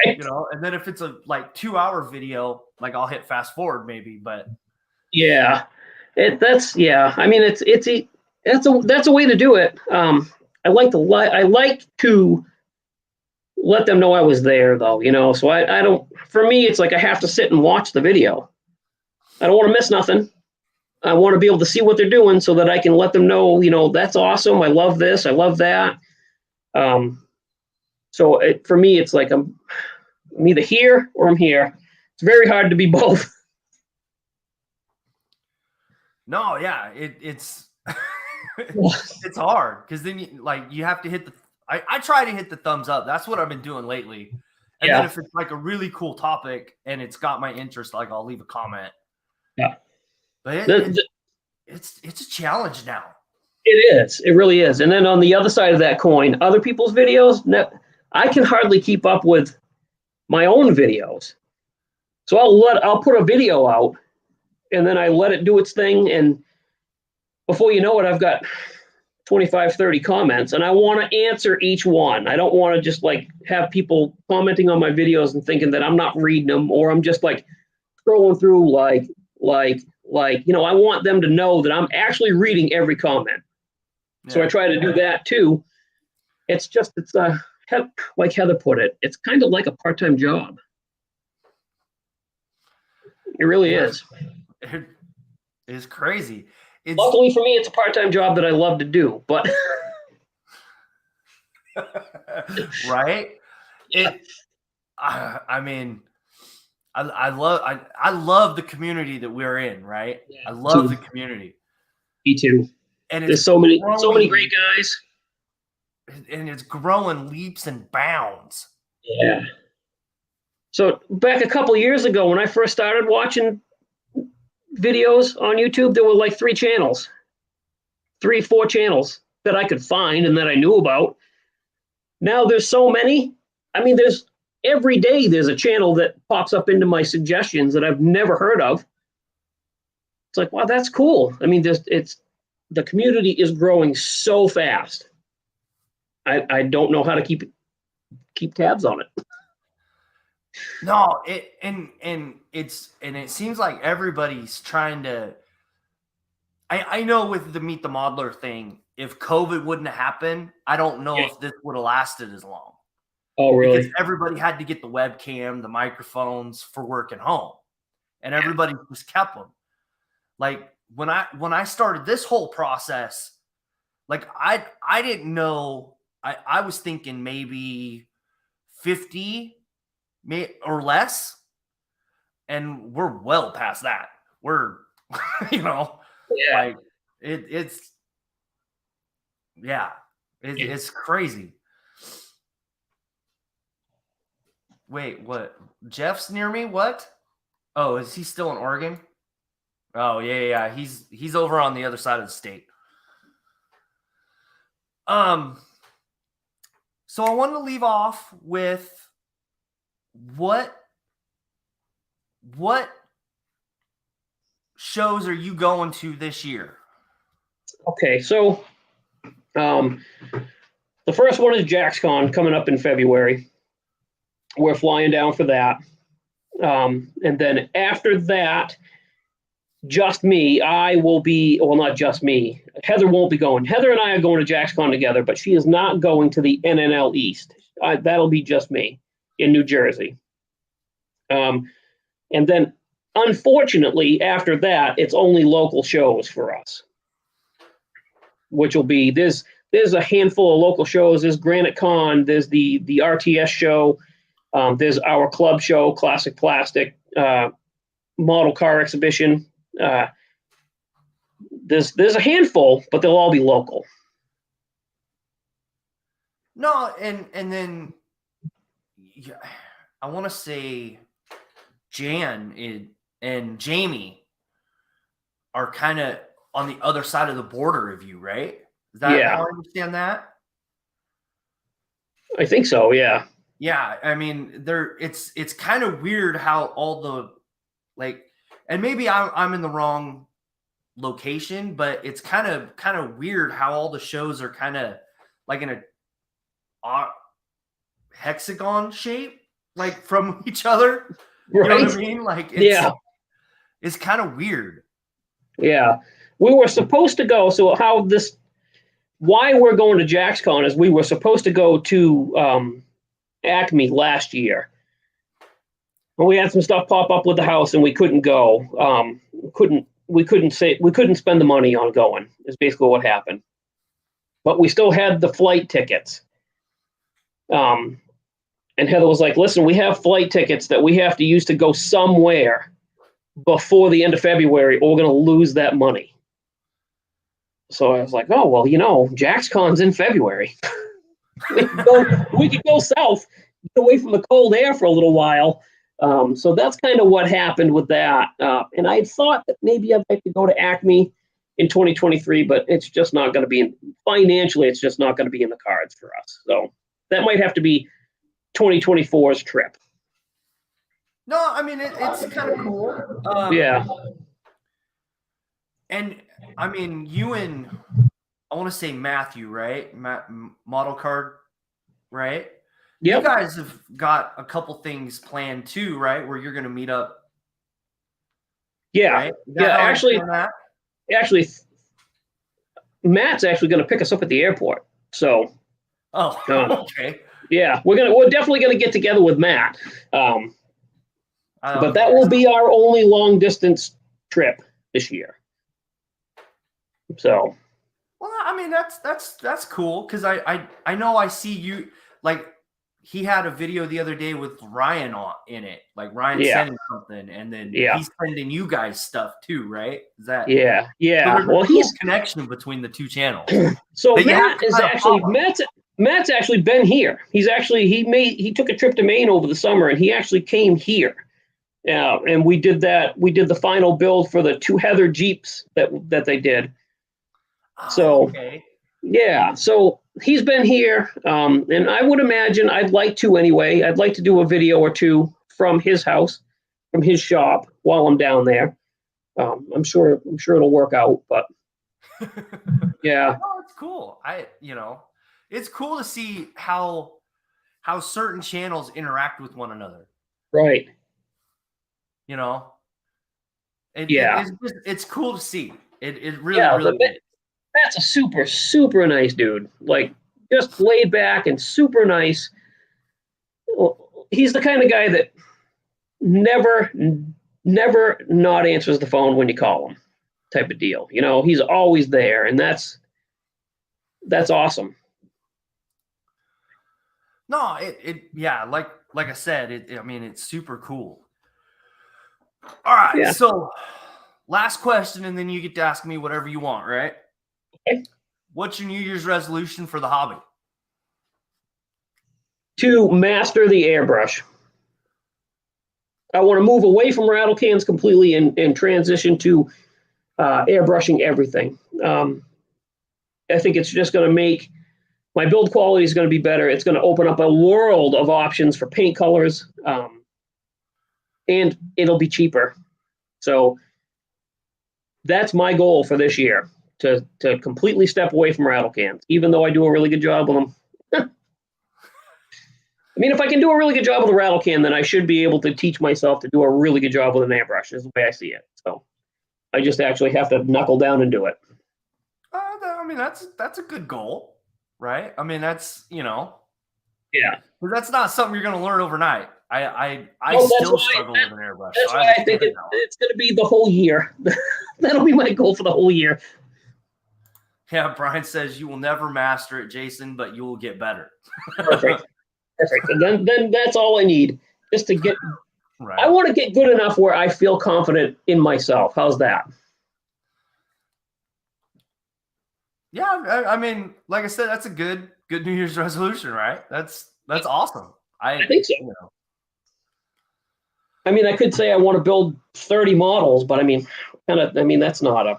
Right. And then if it's a like 2-hour video, like I'll hit fast forward maybe, but Yeah, that's yeah. I mean, that's a way to do it. I like to let them know I was there though. So I don't. For me, it's like I have to sit and watch the video. I don't want to miss nothing. I want to be able to see what they're doing so that I can let them know. That's awesome. I love this. I love that. So for me, it's like I'm either here or I'm here. It's very hard to be both. no, yeah, it's it's hard because then you have to hit the. I try to hit the thumbs up. That's what I've been doing lately. And then Yeah. if it's like a really cool topic and it's got my interest, like I'll leave a comment. Yeah. But The, it's a challenge now. It is. It really is. And then on the other side of that coin, other people's videos, I can hardly keep up with my own videos. So I'll put a video out and then I let it do its thing. And before you know it, I've got 25, 30 comments and I want to answer each one. I don't want to just like have people commenting on my videos and thinking that I'm not reading them or I'm just like scrolling through like, I want them to know that I'm actually reading every comment. So I try to do that too. It's like Heather put it, it's kind of like a part-time job. It really is. It is crazy. Luckily for me, it's a part-time job that I love to do, but right? I mean, I love the community that we're in, right? Yeah, I love the community. me too. And There's so many great guys. And it's growing leaps and bounds. Yeah. So back a couple years ago, when I first started watching videos on YouTube, there were like 3 channels, 3, 4 channels that I could find and that I knew about. Now there's so many. I mean, every day there's a channel that pops up into my suggestions that I've never heard of. it's like, wow, that's cool. I mean, the community is growing so fast. I don't know how to keep tabs on it. No, it seems like everybody's trying to. I know with the Meet the Modeler thing, if COVID wouldn't have happened, I don't know if this would have lasted as long. Oh, really? Because everybody had to get the webcam, the microphones for working home, and everybody just kept them. Like when I started this whole process, like I didn't know. I was thinking maybe 50 or less, and we're well past that. We're like it's crazy. Wait, what? Jeff's near me? What? Oh, is he still in Oregon? Oh, yeah. He's over on the other side of the state. So I wanted to leave off with what shows are you going to this year? Okay, so the first one is JaxCon coming up in February. We're flying down for that. And then after that, just me, I will be, well, not just me. Heather won't be going. Heather and I are going to JaxCon together, but she is not going to the NNL East. That'll be just me in New Jersey. And then, unfortunately, after that, it's only local shows for us, which will be, there's a handful of local shows. There's Granite Con, there's the RTS show, there's our club show, Classic Plastic, model car exhibition. There's a handful, but they'll all be local. No, and then I want to say Jan and Jamie are kind of on the other side of the border of you, right? Is that how I understand that? I think so, yeah. Yeah, I mean, it's kind of weird how all the and maybe I'm in the wrong location, but it's kind of weird how all the shows are kind of like in a hexagon shape, like from each other. You know what I mean? Like it's kind of weird. Yeah. We were supposed to go, so why we're going to JaxCon is we were supposed to go to Acme last year. And we had some stuff pop up with the house and we couldn't go. We couldn't spend the money on going, is basically what happened. But we still had the flight tickets. And Heather was like, listen, we have flight tickets that we have to use to go somewhere before the end of February, or we're going to lose that money. So I was like, oh, well, JaxCon's in February. we could go south, get away from the cold air for a little while. So that's kind of what happened with that. And I thought that maybe I'd like to go to Acme in 2023, but it's just not going to be financially, it's just not going to be in the cards for us. So that might have to be 2024's trip. No, I mean, it's kind of cool. Yeah. And I mean, I want to say Matthew, right? Model card, right? Yep. You guys have got a couple things planned too, right? Where you're going to meet up. Yeah. Right? Yeah. Actually, Matt's actually going to pick us up at the airport. So. Oh, okay. Yeah, we're definitely going to get together with Matt. But that will be our only long distance trip this year. So. Well, I mean, that's cool. Cause I know I see you, like, he had a video the other day with Ryan in it, like Ryan sending something, and then he's sending you guys stuff too, right? Is that yeah. So well, he's connection between the two channels. So Matt's actually been here. He took a trip to Maine over the summer, and he actually came here. And we did that. We did the final build for the 2 Heather Jeeps that they did. So so he's been here, and I would imagine I'd like to do a video or two from his house, from his shop while I'm down there. I'm sure it'll work out, but yeah, Oh, it's cool. It's cool to see how certain channels interact with one another. right. You know, Yeah. it's cool to see. It really Yeah, really is. that's a super nice dude. Like just laid back and super nice. He's the kind of guy that never not answers the phone when you call him, type of deal. He's always there, and that's awesome. No, yeah, like I said, it's super cool. All right, Yeah. so last question, and then you get to ask me whatever you want, right? Okay. What's your New Year's resolution for the hobby? To master the airbrush. I want to move away from rattle cans completely and transition to airbrushing everything. I think it's just going to make my build quality is going to be better. It's going to open up a world of options for paint colors, and it'll be cheaper. So that's my goal for this year, to completely step away from rattle cans, even though I do a really good job with them. I mean, if I can do a really good job with a rattle can, then I should be able to teach myself to do a really good job with an airbrush, is the way I see it. So I just actually have to knuckle down and do it. That's a good goal, right? That's Yeah. but that's not something you're going to learn overnight. I still struggle with an airbrush. That's so why I think it's going to be the whole year. That'll be my goal for the whole year. Yeah, Brian says you will never master it, Jason, but you will get better. Perfect. And then that's all I need, just to get. Right. I want to get good enough where I feel confident in myself. How's that? Yeah, like I said, that's a good New Year's resolution, right? That's awesome. I think so. I could say I want to build 30 models, but that's not a.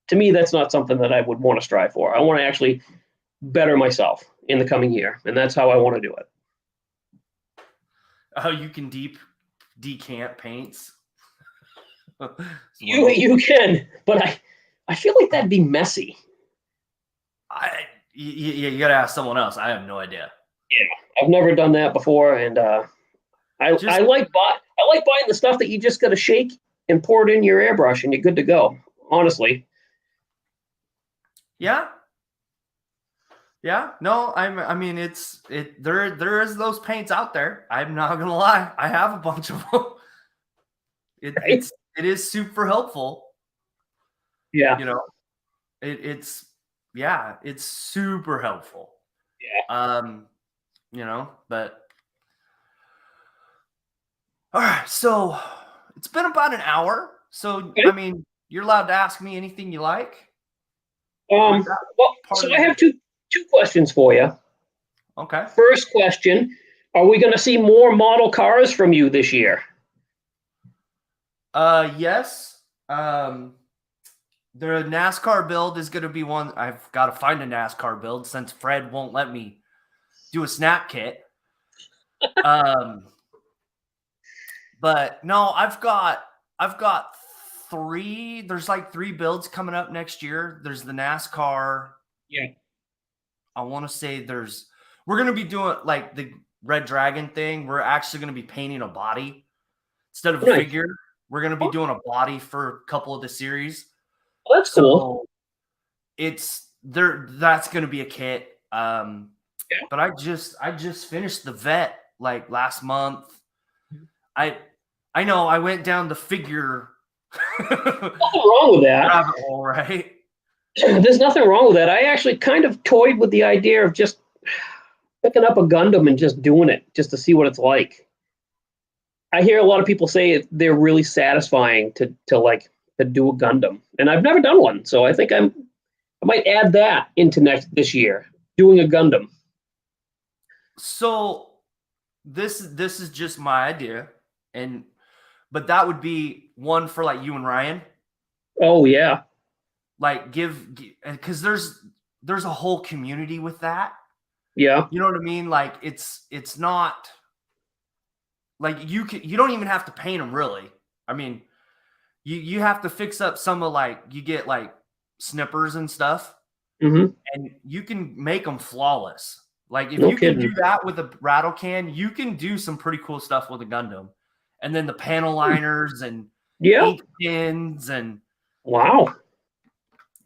To me, that's not something that I would want to strive for. I want to actually better myself in the coming year, and that's how I want to do it. Oh, you can decant paints. You can, but I feel like that'd be messy. You got to ask someone else. I have no idea. Yeah, I've never done that before, and I like buying the stuff that you just got to shake and pour it in your airbrush, and you're good to go. Honestly. Yeah. Yeah. No, there is those paints out there. I'm not gonna lie. I have a bunch of them. It is super helpful. Yeah. It's super helpful. Yeah. But all right, so it's been about an hour. So Okay. you're allowed to ask me anything you like. Well, so I have two questions for you. Okay. First question: are we going to see more model cars from you this year? Yes. The NASCAR build is going to be one. I've got to find a NASCAR build since Fred won't let me do a snap kit. But no, I've got 3. There's like 3 builds coming up next year. There's the NASCAR. Yeah. I want to say we're going to be doing like the Red Dragon thing. We're actually going to be painting a body instead of a figure. We're going to be doing a body for a couple of the series. Oh, that's cool. That's going to be a kit. But I just finished the vet like last month. I know I went down the figure. Nothing wrong with that. Rabbit hole, right? There's nothing wrong with that. I actually kind of toyed with the idea of just picking up a Gundam and just doing it, just to see what it's like. I hear a lot of people say they're really satisfying to do a Gundam, and I've never done one, so I think I might add that into this year, doing a Gundam. So this is just my idea, but that would be one for like you and Ryan. Oh yeah. Like because there's a whole community with that. Yeah. You know what I mean? Like it's not like you don't even have to paint them really. you have to fix up some of like you get like snippers and stuff, Mm-hmm. and you can make them flawless. Like if No you can kidding. do that with a rattle can, you can do some pretty cool stuff with a Gundam. And then the panel liners and Yeah. ink pins and Wow.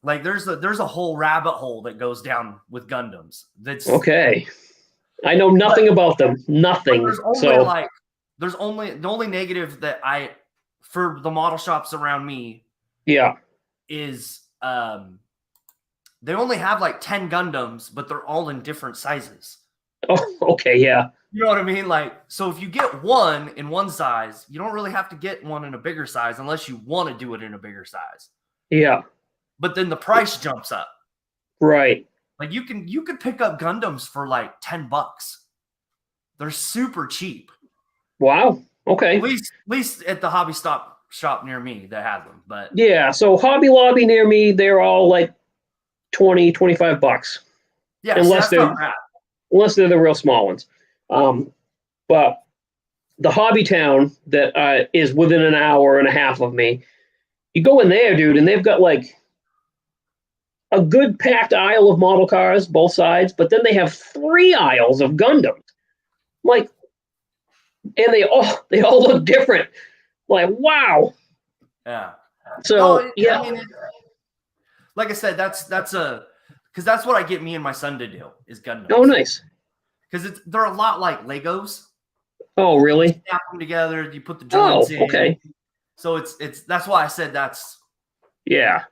like there's a whole rabbit hole that goes down with Gundams. That's Okay. I know nothing about them. Nothing. there's only So like there's only the only negative that I for the model shops around me yeah. is they only have like 10 Gundams, but they're all in different sizes. Oh, okay. Yeah. You know what I mean? Like, so if you get one in one size, you don't really have to get one in a bigger size unless you want to do it in a bigger size. Yeah. But then the price jumps up. Right. Like you could pick up Gundams for like $10. They're super cheap. Wow. Okay. At least at the hobby shop near me that has them. But Yeah. So Hobby Lobby near me, they're all like $20-$25. yeah, so Unless that's not they're bad. unless they're the real small ones. But the Hobby Town that is within an hour and a half of me, you go in there, dude, and they've got like a good packed aisle of model cars, both sides, but then they have 3 aisles of Gundams. Like, and they all look different. Like, wow. Yeah. So No, yeah. I mean, like I said, that's because that's what I get me and my son to do is Gundams. Oh, nice. Because they're a lot like Legos. Oh, really? You snap them together. You put the joints in. Okay. So it's that's why I said that's Yeah.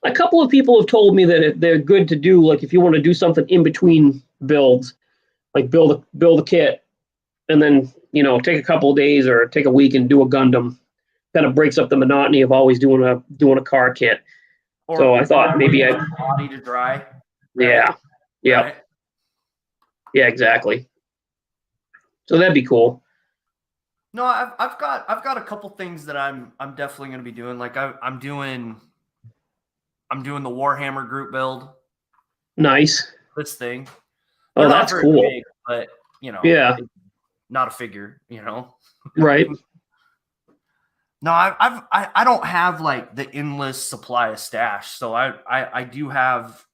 A couple of people have told me that they're good to do, like if you want to do something in between builds, like build a kit, and then take a couple of days or take a week and do a Gundam. Kind of breaks up the monotony of always doing a car kit. So I thought maybe body to dry. Right? Yeah. Right? Yeah, exactly. So that'd be cool. No, I've got a couple things that I'm definitely going to be doing. Like I'm doing the Warhammer group build. Nice. This thing. Oh, that's cool. Big, but Yeah. not a figure. Right. No, I don't have like the endless supply of stash. So I do have.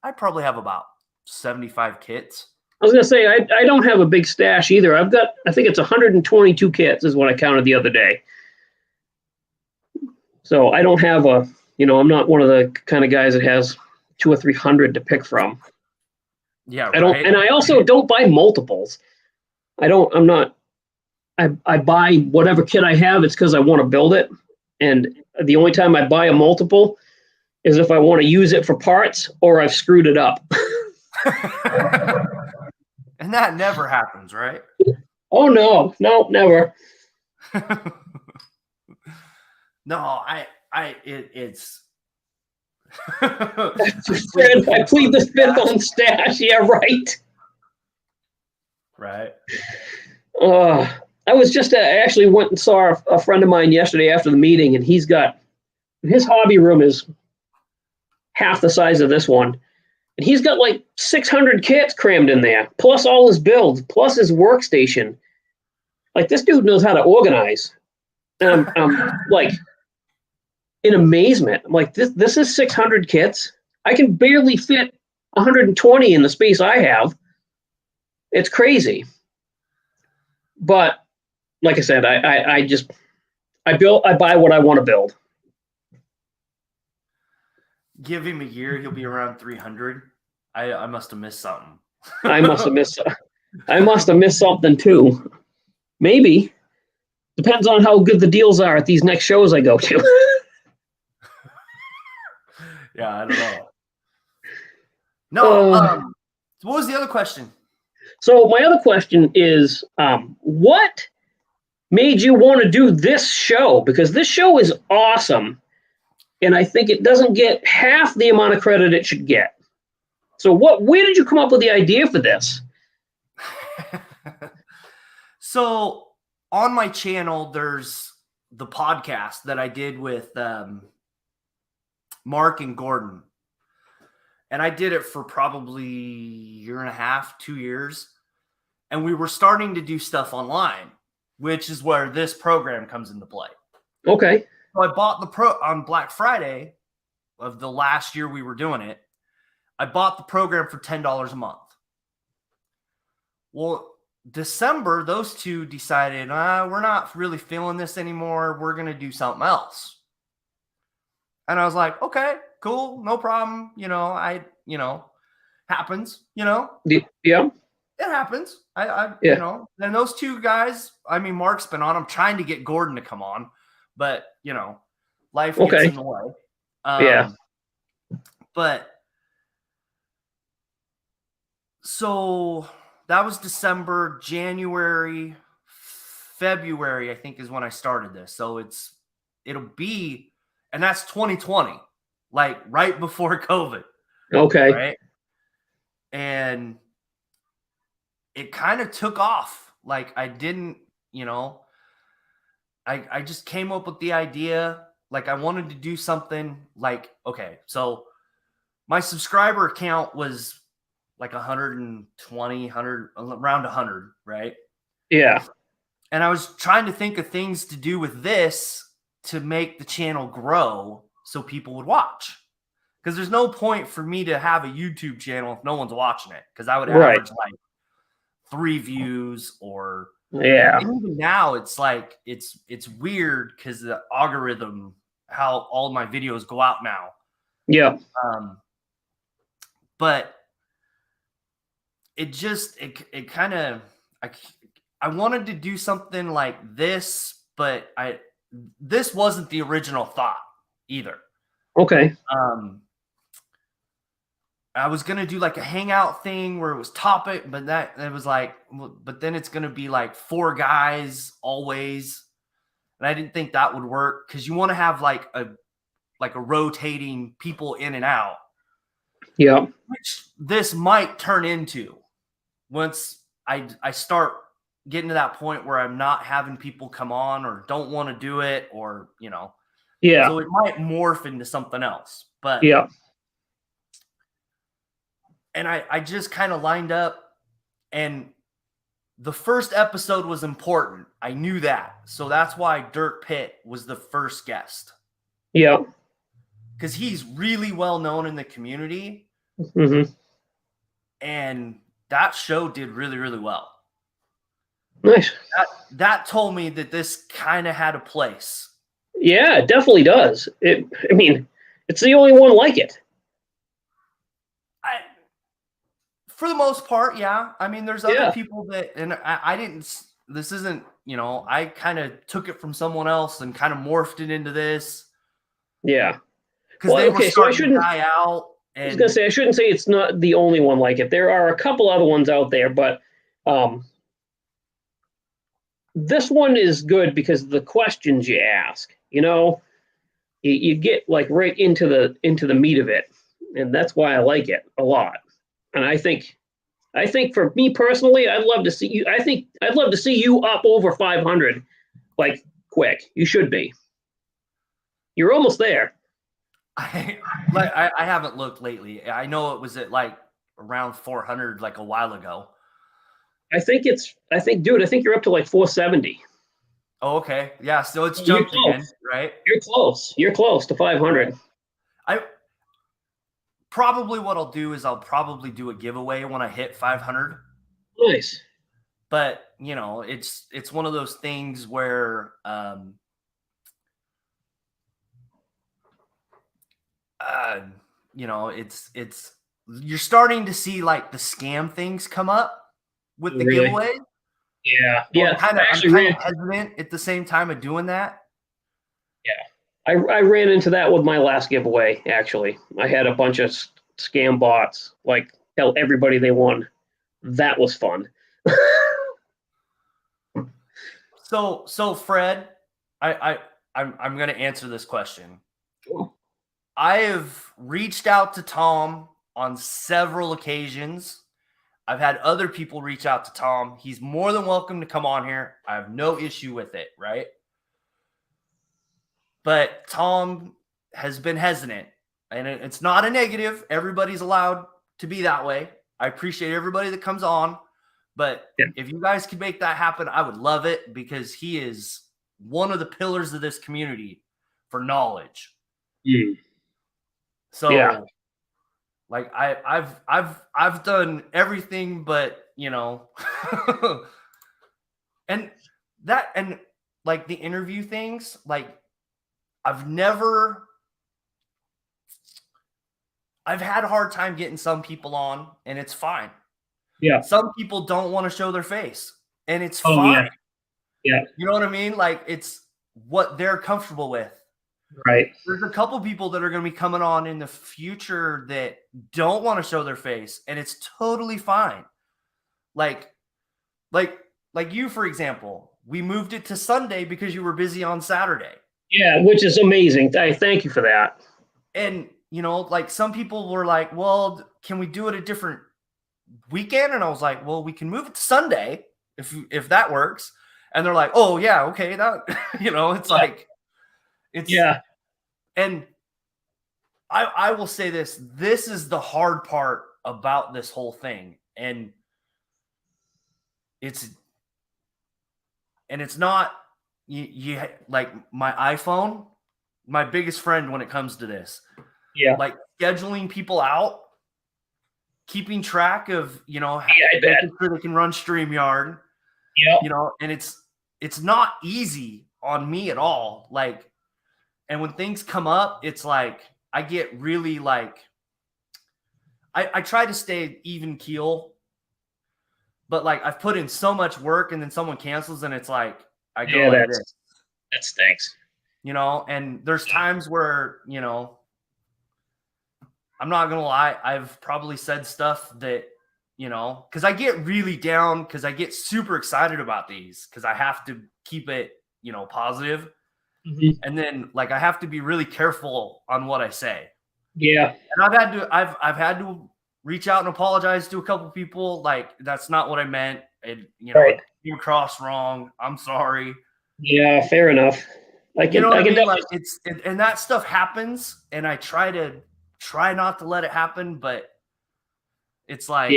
I probably have about 75 kits. I was gonna say I don't have a big stash either. I think it's 122 kits is what I counted the other day. So I don't have I'm not one of the kind of guys that has 200 or 300 to pick from. Yeah, I don't, and I also don't buy multiples. I buy whatever kit I have. It's because I want to build it, and the only time I buy a multiple is if I want to use it for parts or I've screwed it up. And that never happens, right? Oh no, never. No, it's. I plead the fifth on stash. Yeah, right. Right. I was just I actually went and saw a friend of mine yesterday after the meeting, and his hobby room is half the size of this one. And he's got like 600 kits crammed in there, plus all his builds, plus his workstation. Like, this dude knows how to organize. And I'm like in amazement. I'm like, this is 600 kits. I can barely fit 120 in the space I have. It's crazy. But like I said, I buy what I want to build. Give him a year, he'll be around 300. I must have missed something. I must have missed something too. Maybe. Depends on how good the deals are at these next shows I go to. Yeah, I don't know. No, what was the other question? So my other question is, what made you want to do this show? Because this show is awesome, and I think it doesn't get half the amount of credit it should get. So where did you come up with the idea for this? So on my channel, there's the podcast that I did with Mark and Gordon. And I did it for probably a year and a half, 2 years. And we were starting to do stuff online, which is where this program comes into play. Okay. So I bought the pro on Black Friday of the last year we were doing it. I bought the program for $10 a month. Well, December, those two decided, we're not really feeling this anymore. We're going to do something else. And I was like, okay, cool, no problem. Happens, Yeah. it happens. Yeah. And those two guys, I mean, Mark's been on. I'm trying to get Gordon to come on, but life gets Okay. in the way. Yeah. But so that was December, January, February, I think is when I started this. So and that's 2020, like right before COVID. Okay. Right. And it kind of took off. Like I didn't, I just came up with the idea. Like I wanted to do something like, okay, so my subscriber count was like 120, 100, around 100, right? Yeah. And I was trying to think of things to do with this to make the channel grow so people would watch. Because there's no point for me to have a YouTube channel if no one's watching it. Because I would average like 3 views or Yeah. and even now it's like it's weird because the algorithm, how all my videos go out now. Yeah. But it kind of I wanted to do something like this, but this wasn't the original thought either. Okay. I was gonna do like a hangout thing where it was topic, but it was like, but then it's gonna be like 4 guys always, and I didn't think that would work because you want to have like a rotating people in and out. Yeah. Which this might turn into once I start getting to that point where I'm not having people come on or don't want to do it or Yeah. So it might morph into something else, but yeah. And I just kind of lined up, and the first episode was important. I knew that. So that's why Dirk Pitt was the first guest. Yeah. Because he's really well known in the community. Mm-hmm. And that show did really, really well. Nice. That told me that this kind of had a place. Yeah, it definitely does. I mean, it's the only one like it. For the most part, yeah. I mean, there's other people that, and I didn't, this isn't, I kind of took it from someone else and kind of morphed it into this. Yeah. Because they were starting to die out. I was going to say, I shouldn't say it's not the only one like it. There are a couple other ones out there, but this one is good because of the questions you ask. You get like right into the meat of it, and that's why I like it a lot. And I think for me personally, I'd love to see you. I think I'd love to see you up over 500, like quick. You should be. You're almost there. I haven't looked lately. I know it was at like around 400 like a while ago. I think you're up to like 470. Oh, okay. Yeah. So it's jumped again, right? You're close to 500. Probably what I'll do is I'll probably do a giveaway when I hit 500. Nice. But it's one of those things where it's you're starting to see like the scam things come up with the giveaway. Yeah. So I'm kind of hesitant at the same time of doing that. Yeah. I ran into that with my last giveaway, actually. I had a bunch of scam bots, like tell everybody they won. That was fun. So Fred, I'm going to answer this question. Sure. I have reached out to Tom on several occasions. I've had other people reach out to Tom. He's more than welcome to come on here. I have no issue with it, right? But Tom has been hesitant, and it's not a negative. Everybody's allowed to be that way. I appreciate everybody that comes on, but if you guys could make that happen, I would love it because he is one of the pillars of this community for knowledge. Mm. So Yeah. like I've done everything but, and like the interview things, like I've had a hard time getting some people on, and it's fine. Yeah. Some people don't want to show their face, and it's Oh, fine. Yeah. You know what I mean? Like, it's what they're comfortable with. Right. There's a couple people that are going to be coming on in the future that don't want to show their face, and it's totally fine. Like you, for example, we moved it to Sunday because you were busy on Saturday. Yeah, which is amazing. I thank you for that. And, like some people were like, well, can we do it a different weekend? And I was like, well, we can move it to Sunday if that works. And they're like, oh yeah, okay, that it's like it's and I will say this is the hard part about this whole thing, and it's not you like my iPhone, my biggest friend when it comes to this. Yeah. Like scheduling people out, keeping track of, making sure they can run StreamYard. Yeah. And it's not easy on me at all. Like, and when things come up, it's like I get really like I try to stay even keel, but like I've put in so much work and then someone cancels and it's like I go like this. That stinks. And there's times where, I'm not gonna lie, I've probably said stuff that, because I get really down, because I get super excited about these, because I have to keep it, positive. Mm-hmm. And then like I have to be really careful on what I say. Yeah. And I've had to reach out and apologize to a couple people. Like, that's not what I meant. It Right. came across wrong. I'm sorry. Yeah, fair enough. I mean? Like and that stuff happens, and I try not to let it happen, but it's like,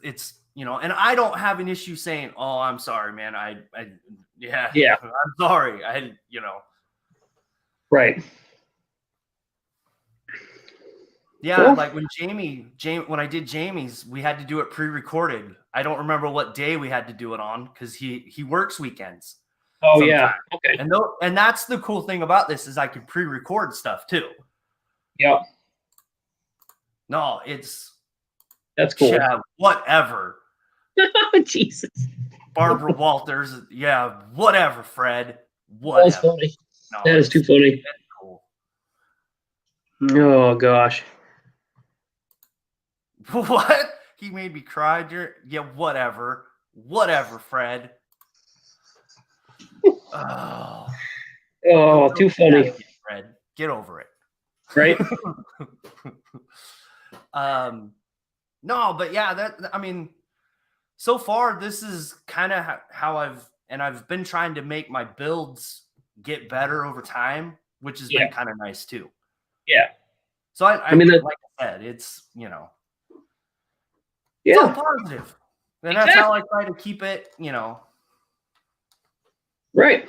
it's and I don't have an issue saying, oh, I'm sorry, man. I'm sorry. Right. Yeah, Well, like when when I did Jamie's, we had to do it pre-recorded. I don't remember what day we had to do it on, because he works weekends. Oh sometimes. yeah. Okay. And that's the cool thing about this, is I can pre-record stuff too. Yeah. No, That's cool. Yeah, whatever. Jesus. Barbara Walters, yeah, whatever, Fred. Whatever. That's funny. No, That is too funny. That's cool. Oh gosh. What? He made me cry. Yeah, whatever. Whatever, Fred. Oh, too funny. Fred. Get over it. Right? No, but yeah, so far this is kind of how I've been trying to make my builds get better over time, which has been kind of nice too. Yeah. So I mean, like I said, it's it's all positive, and that's how I try to keep it. Right.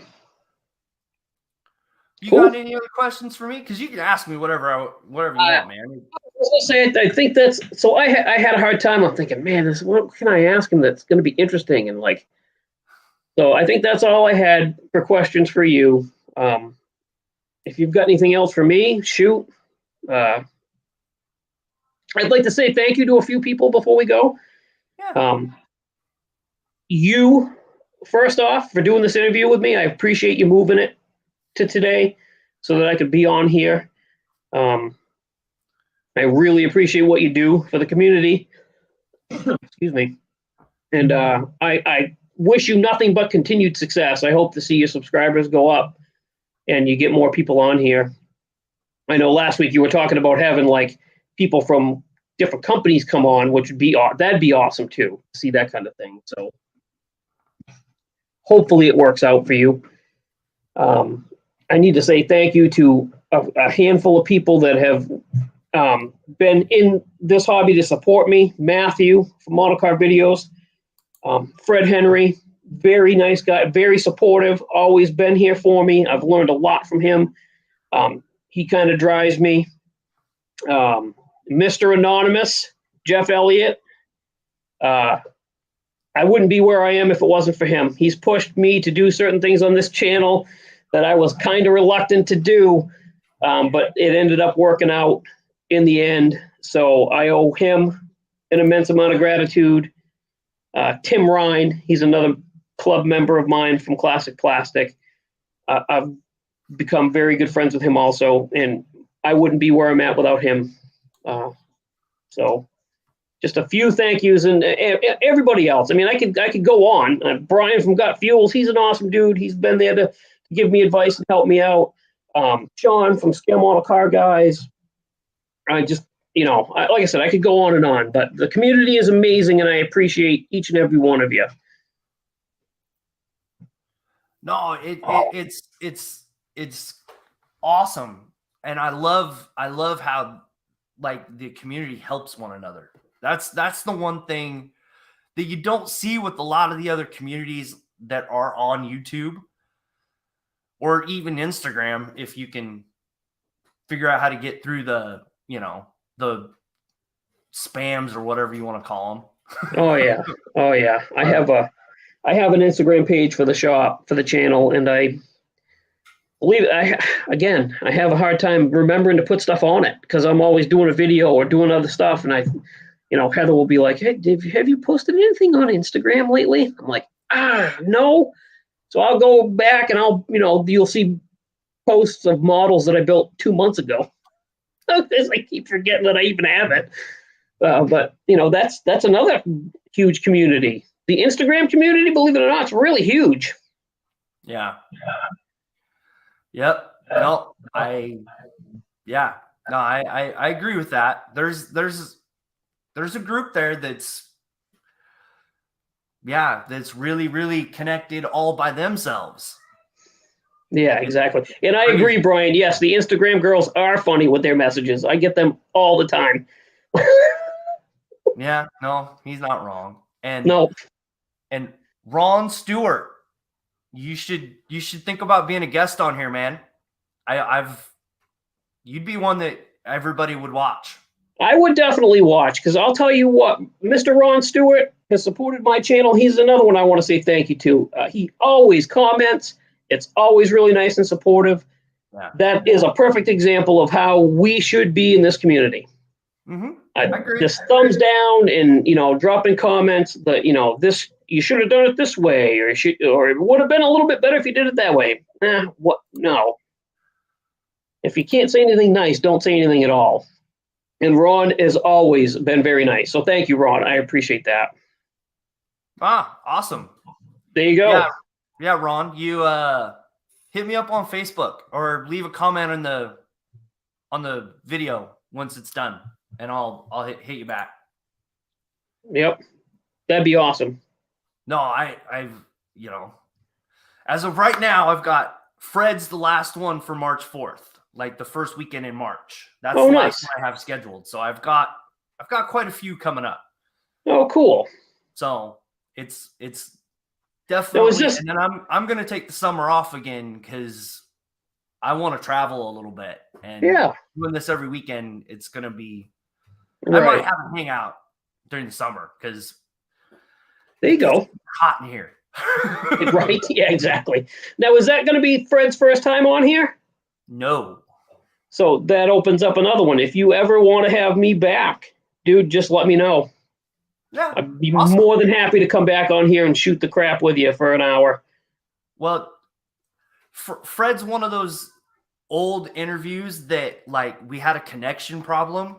You got any other questions for me? Because you can ask me whatever you want, man. I was going to say, I think that's so. I had a hard time. I'm thinking, man, what can I ask him that's going to be interesting? And like, so I think that's all I had for questions for you. If you've got anything else for me, shoot. I'd like to say thank you to a few people before we go. Yeah. You, first off, for doing this interview with me. I appreciate you moving it to today so that I could be on here. I really appreciate what you do for the community. Excuse me. And I wish you nothing but continued success. I hope to see your subscribers go up and you get more people on here. I know last week you were talking about having like people from different companies come on, which would be that'd be awesome too, to see that kind of thing. So hopefully it works out for you. I need to say thank you to a handful of people that have been in this hobby to support me. Matthew from Monocar Videos, Fred Henry, very nice guy, very supportive, always been here for me. I've learned a lot from him. He kind of drives me. Mr. Anonymous, Jeff Elliott. I wouldn't be where I am if it wasn't for him. He's pushed me to do certain things on this channel that I was kind of reluctant to do, but it ended up working out in the end. So I owe him an immense amount of gratitude. Tim Ryan, he's another club member of mine from Classic Plastic. I've become very good friends with him also, and I wouldn't be where I'm at without him. So just a few thank yous, and everybody else. I mean, I could go on. Brian from Gut Fuels, he's an awesome dude. He's been there to give me advice and help me out. Sean from Scale Model Car Guys. I just, like I said, I could go on and on, but the community is amazing, and I appreciate each and every one of you. No, it's awesome, and I love how like the community helps one another. That's the one thing that you don't see with a lot of the other communities that are on YouTube or even Instagram. If you can figure out how to get through the spams or whatever you want to call them. Oh yeah. I have an Instagram page for the shop, for the channel, and I believe it, I have a hard time remembering to put stuff on it because I'm always doing a video or doing other stuff, and Heather will be like, "Hey, have you posted anything on Instagram lately?" I'm like, no. So I'll go back and you'll see posts of models that I built 2 months ago. Because I keep forgetting that I even have it. But that's another huge community. The Instagram community, believe it or not, it's really huge. Yeah. Yep. No, I agree with that. There's a group there that's really, really connected all by themselves. Yeah, exactly. And I agree, Brian. Yes, the Instagram girls are funny with their messages. I get them all the time. Yeah, no, he's not wrong. And no. And Ron Stewart, you should think about being a guest on here, man. You'd be one that everybody would watch. I would definitely watch, because I'll tell you what, Mr. Ron Stewart has supported my channel. He's another one I want to say thank you to. He always comments. It's always really nice and supportive. Yeah. That is a perfect example of how we should be in this community. Mm-hmm. I agree. Just thumbs down and, dropping comments that, this, you should have done it this way, or it would have been a little bit better if you did it that way. What? No. If you can't say anything nice, don't say anything at all. And Ron has always been very nice. So thank you, Ron. I appreciate that. Awesome. There you go. Yeah, Ron, you hit me up on Facebook or leave a comment on the video once it's done, and I'll hit you back. Yep. That'd be awesome. No, I've as of right now, I've got Fred's the last one for March 4th, like the first weekend in March. That's the last one I have scheduled. So I've got quite a few coming up. Oh, cool. So it's definitely, and then I'm gonna take the summer off again because I want to travel a little bit. And doing this every weekend, it's gonna be. Right. I might have a hangout during the summer because there you go. Hot in here. Right? Yeah, exactly. Now, is that going to be Fred's first time on here? No. So that opens up another one. If you ever want to have me back, dude, just let me know. Yeah, I'd be more than happy to come back on here and shoot the crap with you for an hour. Well, Fred's one of those old interviews that, like, we had a connection problem.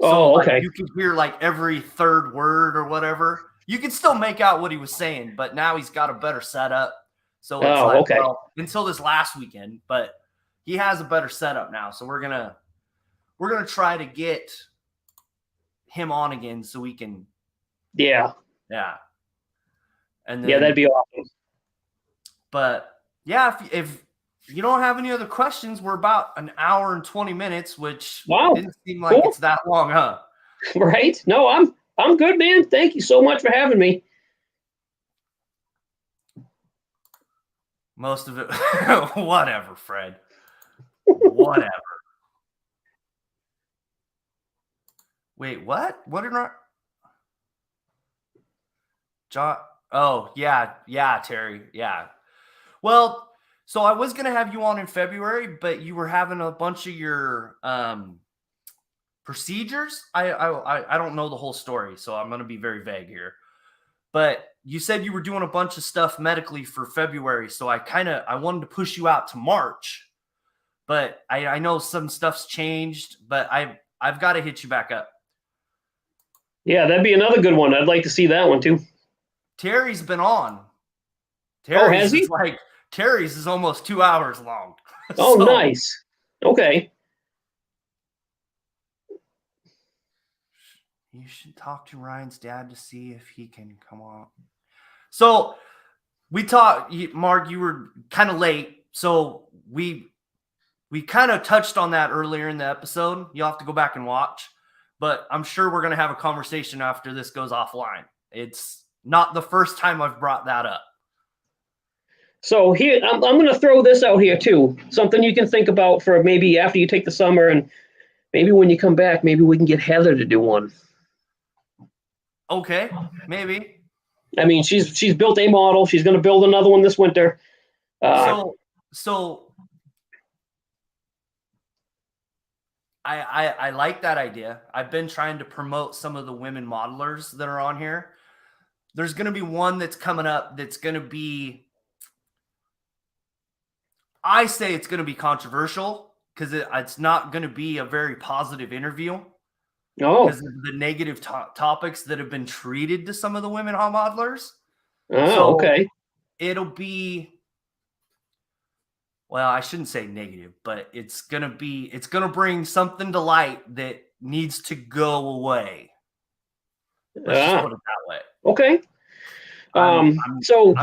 So, okay. You could hear, like, every third word or whatever. You could still make out what he was saying, but now he's got a better setup. So it's well, until this last weekend, but he has a better setup now. So we're gonna try to get him on again so we can. Yeah. And then, that'd be awesome. But yeah, if you don't have any other questions, we're about an hour and 20 minutes, which didn't seem like it's that long, huh? Right? No, I'm good, man. Thank you so much for having me. Most of it. Whatever, Fred. Whatever. Wait, what? What did I? John. Oh, yeah, Terry. Yeah. Well, so I was gonna have you on in February, but you were having a bunch of your procedures. I don't know the whole story, so I'm gonna be very vague here. But you said you were doing a bunch of stuff medically for February, so I wanted to push you out to March, but I know some stuff's changed, but I've got to hit you back up. Yeah, that'd be another good one. I'd like to see that one too. Terry's been on. Has he? Terry's is almost 2 hours long. Oh, So, nice. Okay. you should talk to Ryan's dad to see if he can come on. So we talked, Mark, you were kind of late. So we kind of touched on that earlier in the episode. You'll have to go back and watch. But I'm sure we're going to have a conversation after this goes offline. It's not the first time I've brought that up. So here, I'm going to throw this out here too. Something you can think about for maybe after you take the summer, and maybe when you come back, maybe we can get Heather to do one. Okay, maybe. I mean, she's built a model. She's going to build another one this winter. So I like that idea. I've been trying to promote some of the women modelers that are on here. There's going to be one that's coming up that's going to be, I say it's going to be controversial because it's not going to be a very positive interview. Oh. Because of the negative topics that have been treated to some of the women modelers. Oh, so okay. It'll be, well, I shouldn't say negative, but it's going to bring something to light that needs to go away. Let's just put it that way. Okay. I'm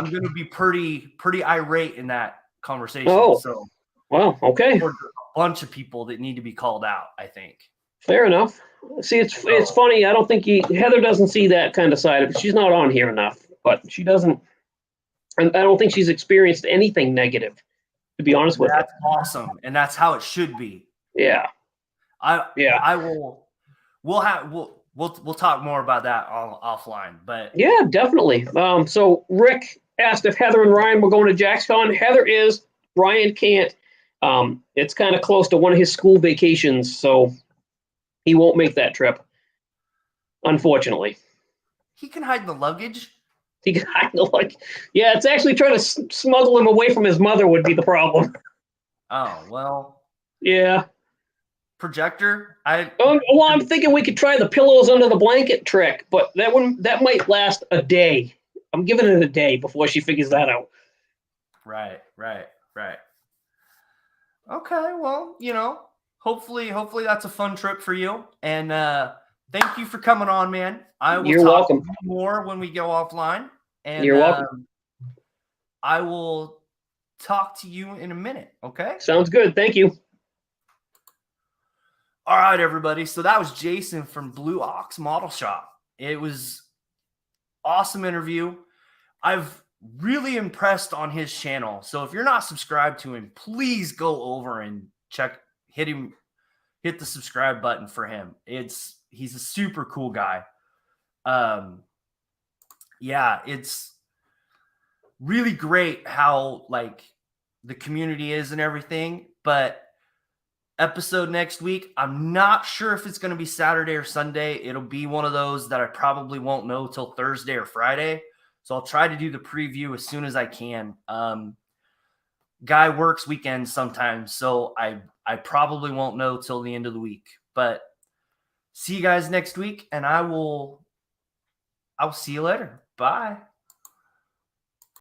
going to be pretty irate in that conversation. Oh, so, well, okay. For a bunch of people that need to be called out, I think. Fair enough. See, it's funny. I don't think Heather doesn't see that kind of side of it. She's not on here enough, but she doesn't. And I don't think she's experienced anything negative, to be honest with you. That's awesome, and that's how it should be. Yeah. We'll talk more about that offline, but yeah, definitely. So Rick asked if Heather and Ryan were going to JaxCon. Heather is. Ryan can't. It's kind of close to one of his school vacations, so he won't make that trip, unfortunately. He can hide the luggage. He can hide the luggage. Yeah, it's actually trying to smuggle him away from his mother would be the problem. Oh, well. Yeah. Projector? Well, I'm thinking we could try the pillows under the blanket trick, but that might last a day. I'm giving it a day before she figures that out. Right. Okay, well, hopefully that's a fun trip for you. And thank you for coming on, man. You're welcome. More when we go offline. And you're welcome. I will talk to you in a minute, okay? Sounds good. Thank you. All right, everybody. So that was Jason from Blue Ox Model Shop. It was awesome interview. I've really impressed on his channel. So if you're not subscribed to him, please go over and hit the subscribe button for him. He's a super cool guy. Yeah, it's really great how the community is and everything, but episode next week, I'm not sure if it's going to be Saturday or Sunday. It'll be one of those that I probably won't know till Thursday or Friday. So I'll try to do the preview as soon as I can. Guy works weekends sometimes, so I probably won't know till the end of the week. But see you guys next week, and I'll see you later. Bye.